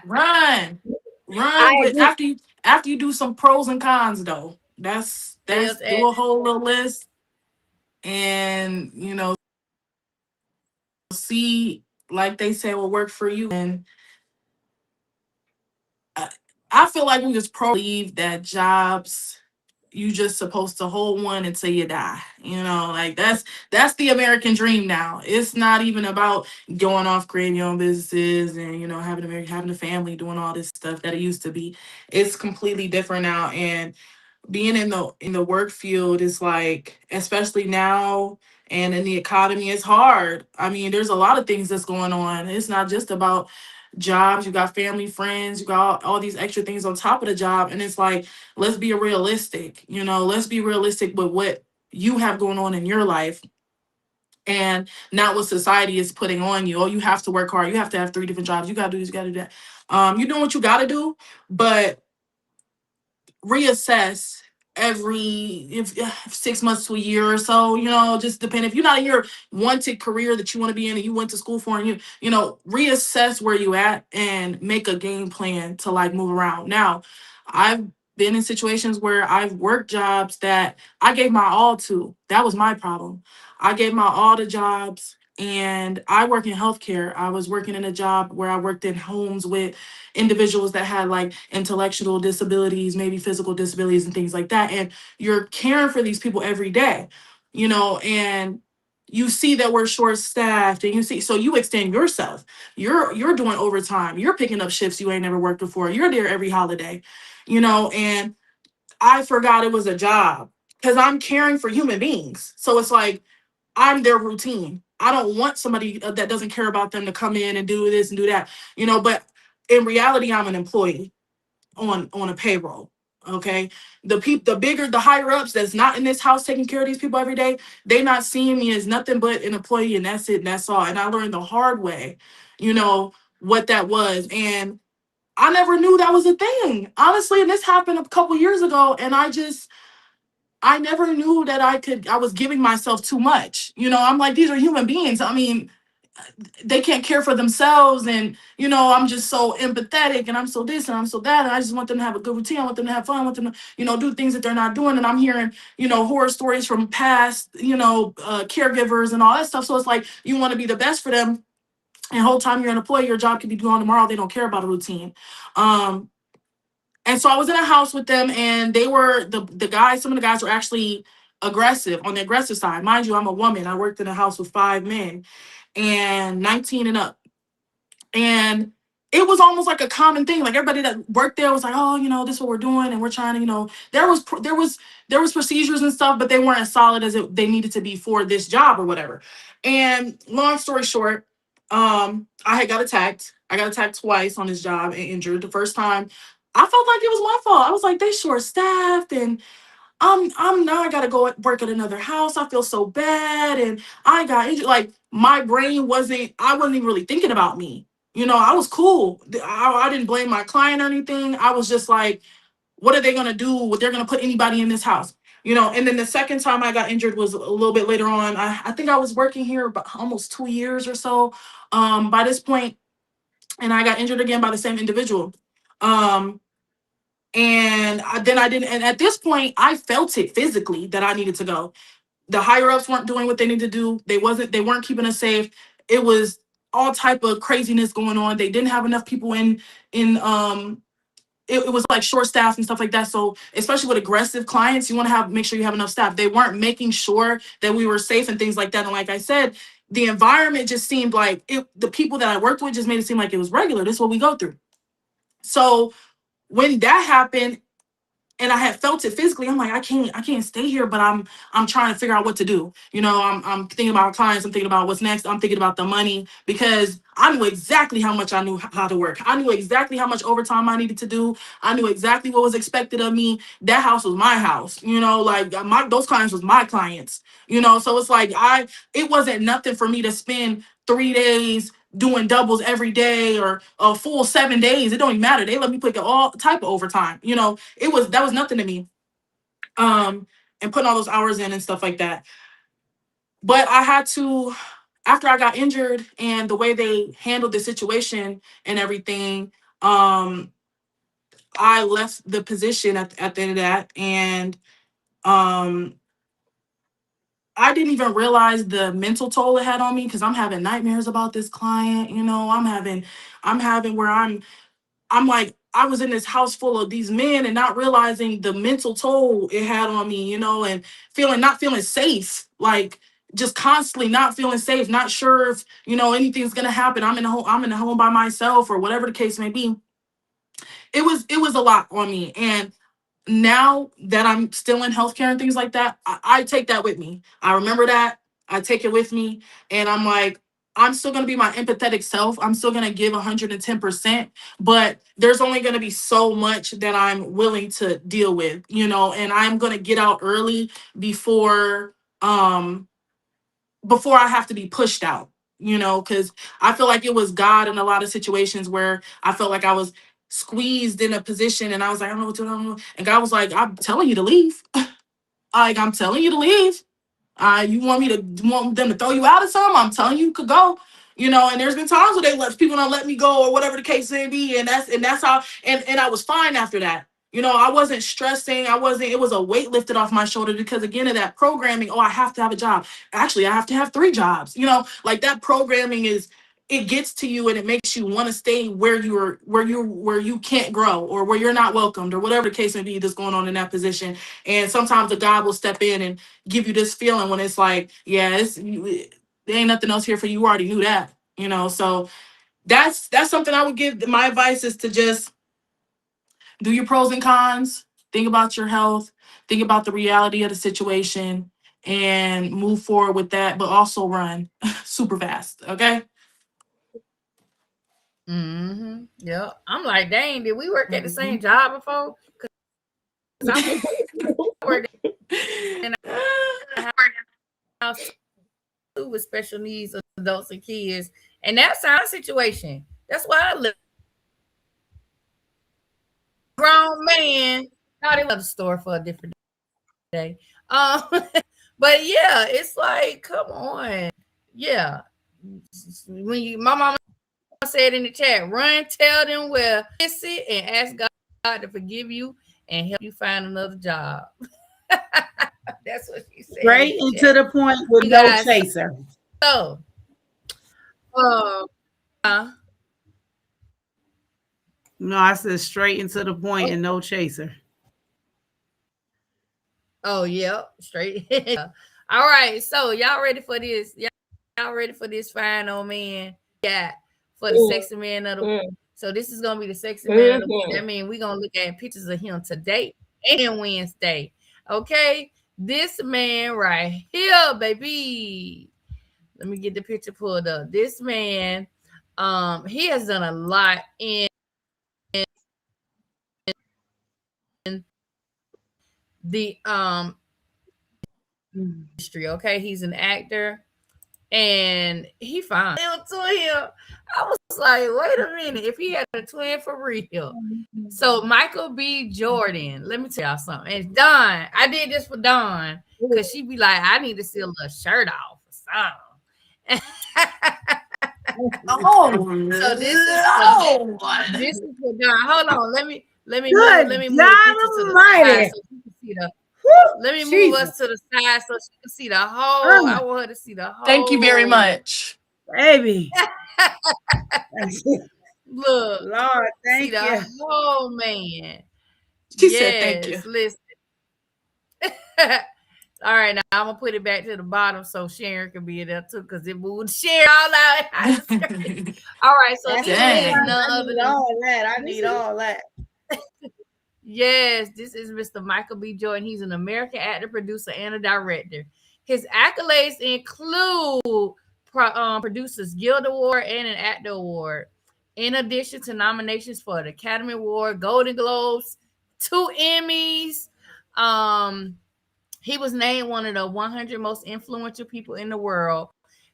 Run. I Run with agree. after you do some pros and cons though. That's Sales do a at whole little list and see like they say what worked for you. And I, I feel like we just believe that jobs you just supposed to hold one until you die. Like that's the American dream now. It's not even about going off creating your own businesses and having a family, doing all this stuff that it used to be. It's completely different now. And being in the work field is like, especially now and in the economy, it's hard. I mean, there's a lot of things that's going on. It's not just about jobs. You got family, friends, you got all these extra things on top of the job. And it's like, let's be realistic. Let's be realistic with what you have going on in your life and not what society is putting on you. Oh, you have to work hard. You have to have 3 different jobs. You gotta do this, you gotta do that. You're doing what you gotta do, but reassess every if 6 months to a year or so, just depend. If you're not in your wanted career that you want to be in and you went to school for, and reassess where you at and make a game plan to like move around. Now, I've been in situations where I've worked jobs that I gave my all to. That was my problem. I gave my all to jobs, and I work in healthcare. I was working in a job where I worked in homes with individuals that had like intellectual disabilities, maybe physical disabilities and things like that. And you're caring for these people every day, and you see that we're short staffed, and so you extend yourself. You're doing overtime. You're picking up shifts you ain't never worked before. You're there every holiday, and I forgot it was a job because I'm caring for human beings. So it's like I'm their routine. I don't want somebody that doesn't care about them to come in and do this and do that, but in reality, I'm an employee on a payroll. Okay. The higher ups that's not in this house taking care of these people every day, they not seeing me as nothing but an employee, and that's it, and that's all. And I learned the hard way, what that was. And I never knew that was a thing, honestly. And this happened a couple years ago, and I never knew that I was giving myself too much. I'm like, these are human beings. I mean, they can't care for themselves, and I'm just so empathetic, and I'm so this and I'm so that, and I just want them to have a good routine. I want them to have fun. I want them to do things that they're not doing. And I'm hearing horror stories from past caregivers and all that stuff. So it's like you want to be the best for them, and the whole time you're an employee, your job could be gone tomorrow. They don't care about a routine. And so I was in a house with them, and they were the guys. Some of the guys were actually aggressive, on the aggressive side. Mind you, I'm a woman. I worked in a house with 5 men and 19 and up. And it was almost like a common thing. Like everybody that worked there was like, oh, this is what we're doing, and we're trying to, there was procedures and stuff, but they weren't as solid as they needed to be for this job or whatever. And long story short, I had got attacked. I got attacked twice on this job and injured. The first time, I felt like it was my fault. I was like, they short staffed, and I'm now I gotta go work at another house. I feel so bad, and I got injured. Like my brain I wasn't even really thinking about me. I was cool. I didn't blame my client or anything. I was just like, what are they gonna do? What they're gonna put anybody in this house? And then the second time I got injured was a little bit later on. I think I was working here about almost 2 years or so by this point, and I got injured again by the same individual. Then I didn't. And at this point, I felt it physically that I needed to go. The higher ups weren't doing what they needed to do. They weren't keeping us safe. It was all type of craziness going on. They didn't have enough people in it was like short staff and stuff like that. So especially with aggressive clients, you want to make sure you have enough staff. They weren't making sure that we were safe and things like that. And like I said, the environment just seemed like the people that I worked with just made it seem like it was regular. This is what we go through. So when that happened, and I had felt it physically, I'm like, I can't stay here, but I'm trying to figure out what to do. I'm thinking about clients, I'm thinking about what's next, I'm thinking about the money, because I knew exactly how much I knew how to work. I knew exactly how much overtime I needed to do. I knew exactly what was expected of me. That house was my house, like those clients was my clients, so it's like it wasn't nothing for me to spend 3 days doing doubles every day or a full 7 days. It don't even matter. They let me pick all type of overtime. That was nothing to me. And putting all those hours in and stuff like that. But I had to, after I got injured and the way they handled the situation and everything, I left the position at the end of that, and I didn't even realize the mental toll it had on me because I'm having nightmares about this client. You know, I'm having where I'm like, I was in this house full of these men and not realizing the mental toll it had on me, you know, and not feeling safe, like just constantly not feeling safe, not sure if, you know, anything's gonna happen. I'm in the home by myself or whatever the case may be. It was a lot on me. And now that I'm still in healthcare and things like that, I take that with me. I remember that. I take it with me. And I'm like, I'm still going to be my empathetic self. I'm still going to give 110%, but there's only going to be so much that I'm willing to deal with, you know, and I'm going to get out early before I have to be pushed out, you know, because I feel like it was God in a lot of situations where I felt like I was squeezed in a position and I was like, I don't know what to do. And God was like, I'm telling you to leave. Like, I'm telling you to leave. You want them to throw you out of something? I'm telling you could go. You know, and there's been times where people don't let me go or whatever the case may be. And that's how, and I was fine after that. You know, I wasn't stressing. It was a weight lifted off my shoulder because again of that programming, I have to have a job. Actually, I have to have 3 jobs. You know, like that programming it gets to you and it makes you want to stay where you can't grow or where you're not welcomed or whatever the case may be that's going on in that position. And sometimes the God will step in and give you this feeling when it's like, yeah, there ain't nothing else here for you. You already knew that, you know. So that's something I would give. My advice is to just do your pros and cons, think about your health, think about the reality of the situation, and move forward with that, but also run super fast. Okay. Mm-hmm. Yeah. I'm like, dang, did we work at the same job before? Because I worked in a house too with special needs adults and kids. And that's our situation. That's why I live. Grown man. Not another store for a different day. But yeah, it's like, come on. Yeah. My mama said in the chat, run, tell them where sit and ask God to forgive you and help you find another job. That's what she said. Straight and to the point with no chaser. So, no, I said straight and to the point and no chaser. Oh, yeah, straight. All right, so y'all ready for this? Y'all ready for this fine old man? Yeah, for the sexy man of the week. So this is gonna be the sexy man of the week. That means we're gonna look at pictures of him today and Wednesday. Okay, this man right here, baby. Let me get the picture pulled up. This man, he has done a lot in the industry. Okay, he's an actor and he fine. To him, I was like, wait a minute, if he had a twin for real. So Michael B. Jordan, let me tell y'all something. And Dawn, I did this for Dawn because she be like, I need to see a little shirt off or something. So this is for Dawn. Hold on, let me move let me move us to the side so she can see the whole. I want her to see the whole. Thank you very much, baby. Look, Lord, thank see you. the whole man. She said thank you. Listen. All right, now I'm gonna put it back to the bottom so Sharon can be in there too, because it moved Sharon all out. All right, so this is none other than all that. I need all that. Yes, this is Mr. Michael B. Jordan. He's an American actor, producer, and a director. His accolades include Producers Guild Award and an Actor Award, in addition to nominations for the Academy Award, Golden Globes, 2 Emmys. He was named one of the 100 most influential people in the world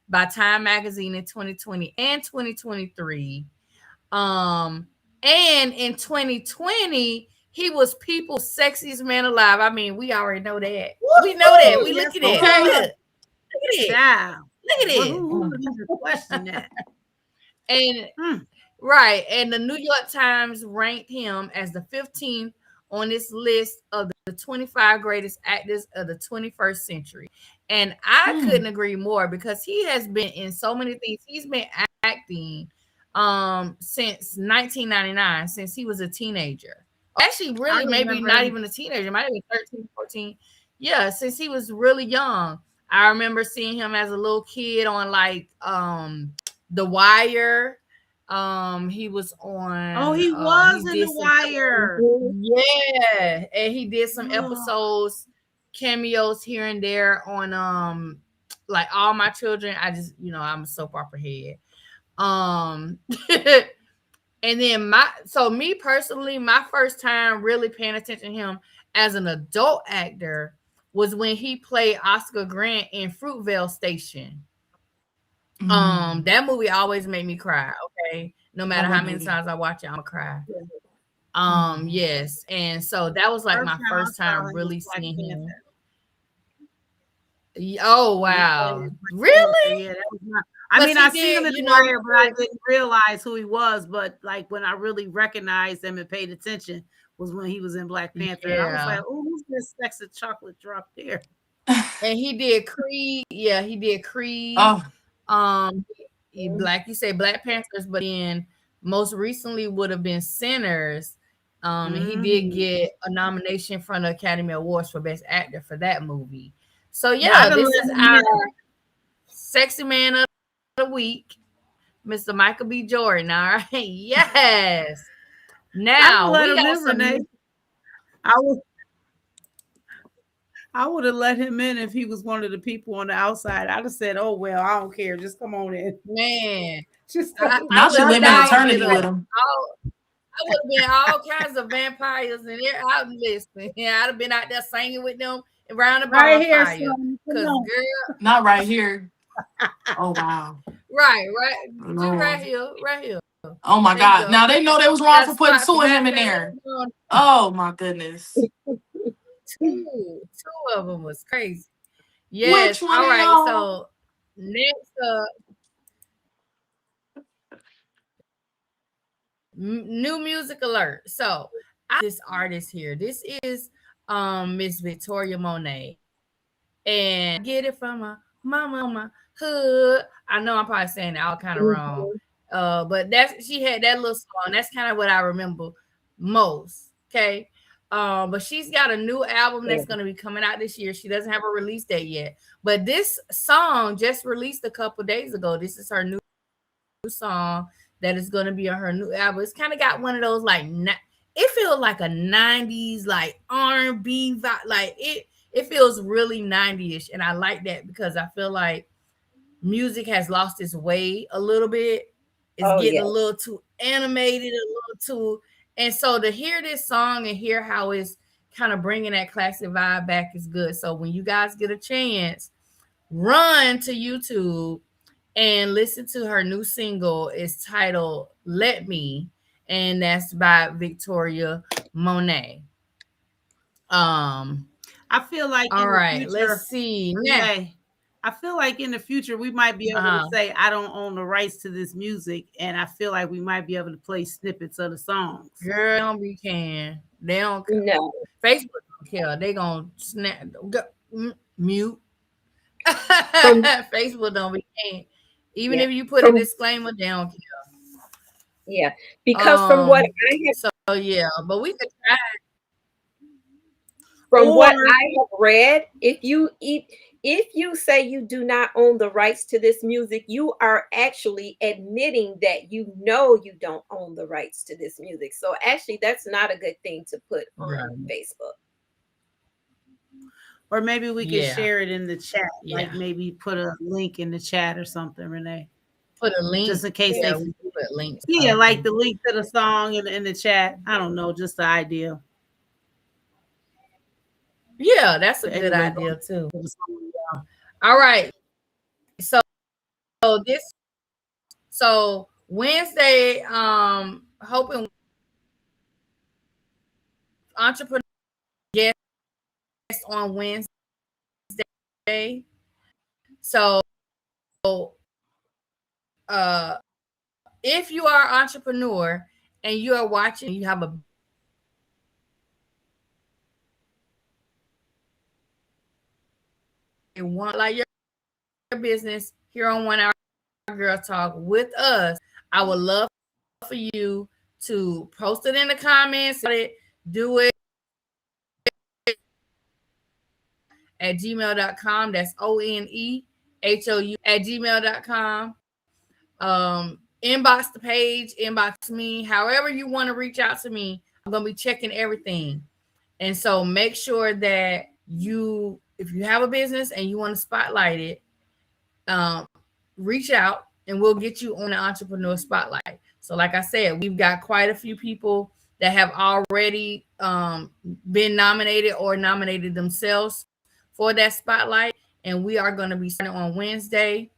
by Time Magazine in 2020 and 2023. And in 2020, he was People's Sexiest Man Alive. I mean, we already know that. We know that. We look at it. Okay. Look at it. Child. Look at it. Who would even question that? And Right. And the New York Times ranked him as the 15th on this list of the 25 greatest actors of the 21st century. And I Hmm. couldn't agree more because he has been in so many things. He's been acting since 1999, since he was a teenager. Actually, I really, maybe remember not him. even a teenager, might have been 13, 14. Yeah, since he was really young. I remember seeing him as a little kid on like The Wire. He was Oh, on he he was in did The some Wire. Mhm. yeah, and he did some Oh, episodes, cameos here and there on like All My Children. I just, I'm a soap opera head. Um and then me personally, my first time really paying attention to him as an adult actor was when he played Oscar Grant in Fruitvale Station. Mm. That movie always made me cry, okay? No Love matter that how many movie. times I watch it, I'm gonna cry. Mm. Yes, and so that was like first my time I first saw time him was really Black seeing him. Panther. Oh When he played wow, in Black Panther, really? yeah, that was not. I Because mean, I he seen him did, in The Wire, but I didn't realize who he was. But like when I really recognized him and paid attention was when he was in Black Panther, and I was yeah, like, "Oh, who's this sexy chocolate drop there?" and he did Creed. Yeah, he did Creed. Oh, Um, like you say, Black Panthers, but then most recently would have been Sinners. And he did Mm. get a nomination from the Academy Awards for Best Actor for that movie. So Yeah, I yeah, done this let is him our in. sexy man of the week, Mr. Michael B. Jordan. All right, yes. I done Now let we him got in, some Renee. new. I was I would have let him in if he was one of the people on the outside. I'd have said, "Oh well, I don't care. Just come on in. Man, Just I not would you have y'all been living guys all, get eternity with up." him. I would have been all kinds of vampires and they're out listening. Yeah, I'd have been out there singing with them around the Right here, bonfire. son. Come Cause on. girl, Not right here. Oh wow. right, just Lord. right here. Oh my There you God. go. Now they know they was wrong Got a for putting spot for two of him in goddamn there. Oh my goodness. two of them was crazy. Which Yes. one All of right. y'all? So next up, new music alert. So this artist here. This is Miss Victoria Monet. And get it from my mama hood. I know I'm probably saying it all kind of wrong. Mhm. But she had that little song. That's kind of what I remember most. Okay. But she's got a new album Yeah. that's gonna be coming out this year. She doesn't have a release date yet. But this song just released a couple days ago. This is her new song that is gonna be on her new album. It's kind of got one of those like it feels like a 90s like R&B vibe. Like it feels really 90ish, and I like that because I feel like music has lost its way a little bit. It's Oh getting yeah. a little too animated, a little too, and so to hear this song and hear how it's kind of bringing that classic vibe back is good. So when you guys get a chance, run to YouTube and listen to her new single. It's titled "Let Me," and that's by Victoria Monet. Um, I feel like all in the right, let's future, see. Now, Renee, I feel like in the future we might be able to uh-huh. say, "I don't own the rights to this music," and I feel like we might be able to play snippets of the songs. Girl, don't be can. They don't care. No. Facebook don't care. They gonna snap mute. From Facebook don't be can. Even yeah. if you put a From disclaimer, they don't care. yeah. Because So yeah, but we could try. from Or what I have read, if you say you do not own the rights to this music, you are actually admitting that you know you don't own the rights to this music. So actually, that's not a good thing to put Right. on Facebook. or maybe we could Yeah, share it in the chat, like yeah. maybe put a link in the chat or something, Renee, Put a link. just in case Yeah, they we forget. put links Yeah, like probably. the link to the song in the chat. I don't know, just the idea. Yeah, that's a But good anyway, idea too. go to the song. All right. So this so Wednesday, hoping entrepreneur guest on Wednesday. So uh if you are an entrepreneur and you are watching, you have a want like your business here on 1 Hour Girl Talk with us, I would love for you to post it in the comments. Do it at gmail.com. That's ONEHOU@gmail.com. Inbox the page, inbox me, however you want to reach out to me. I'm gonna be checking everything. And so make sure that if you have a business and you want to spotlight it, reach out and we'll get you on the Entrepreneur Spotlight. So like I said, we've got quite a few people that have already been nominated or nominated themselves for that spotlight. And we are going to be starting on Wednesday,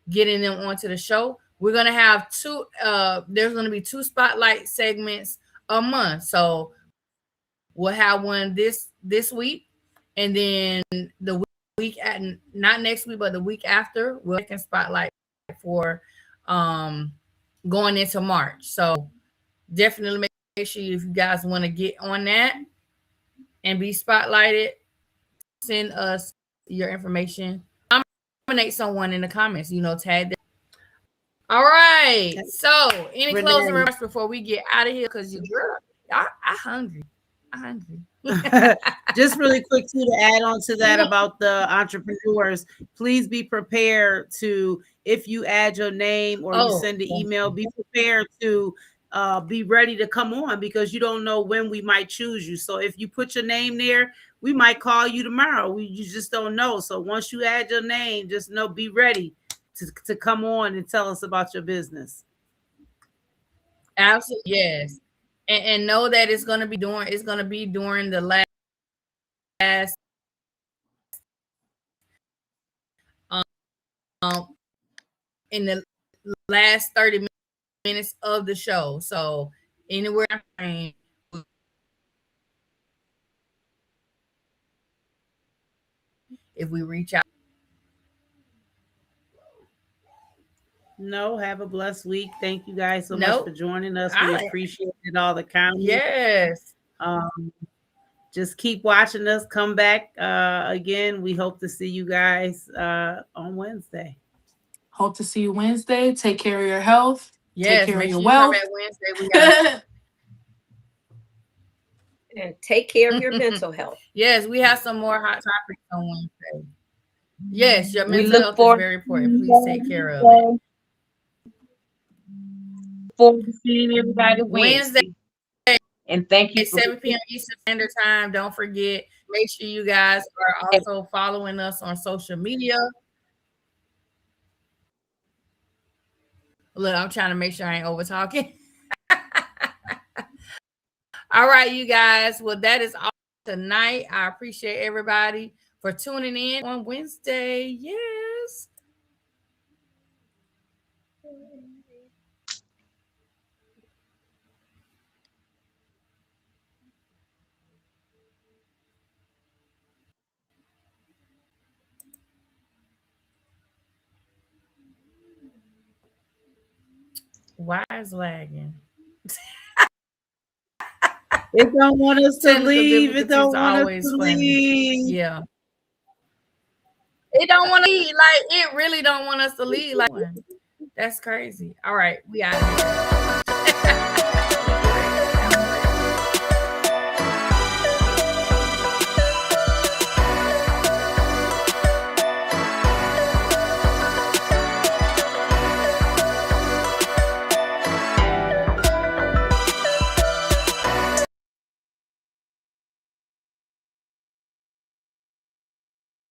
getting them onto the show. We're going to have there's going to be 2 spotlight segments a month. So we'll have one this week, and then the week not next week, but the week after, we'll can spotlight for going into March. So definitely make sure if you guys want to get on that and be spotlighted, send us your information. Nominate someone in the comments, tag them. All right. So any closing remarks before we get out of here? Because you girl, I'm hungry. Just really quick too, to add on to that about the entrepreneurs, please be prepared to, if you add your name or you send an email, be prepared to be ready to come on, because you don't know when we might choose you. So if you put your name there, we might call you tomorrow. You just don't know. So once you add your name, just know, be ready to come on and tell us about your business. Absolutely, yes. And know that it's gonna be during the last in the last 30 minutes of the show. So anywhere if we reach out. No, have a blessed week. Thank you guys so much for joining us. We appreciate it, all the comments. Yes. Just keep watching us. Come back again. We hope to see you guys on Wednesday. Hope to see you Wednesday. Take care of your health. Yes, take care make of your sure wealth. Wednesday and take care of your mental health. Yes, we have some more hot topics on Wednesday. Yes, your mental health is very important. Please take care of it. Forward to seeing everybody Wednesday. And thank you. At 7 p.m. Eastern Standard Time. Don't forget, make sure you guys are also following us on social media. Look, I'm trying to make sure I ain't over talking. All right, you guys. Well, that is all tonight. I appreciate everybody for tuning in on Wednesday. Yes. Why is lagging? It don't want us to leave. It don't want us to leave. Yeah. It don't want to leave. Like, it really don't want us to leave. Like, that's crazy. All right. We out of here.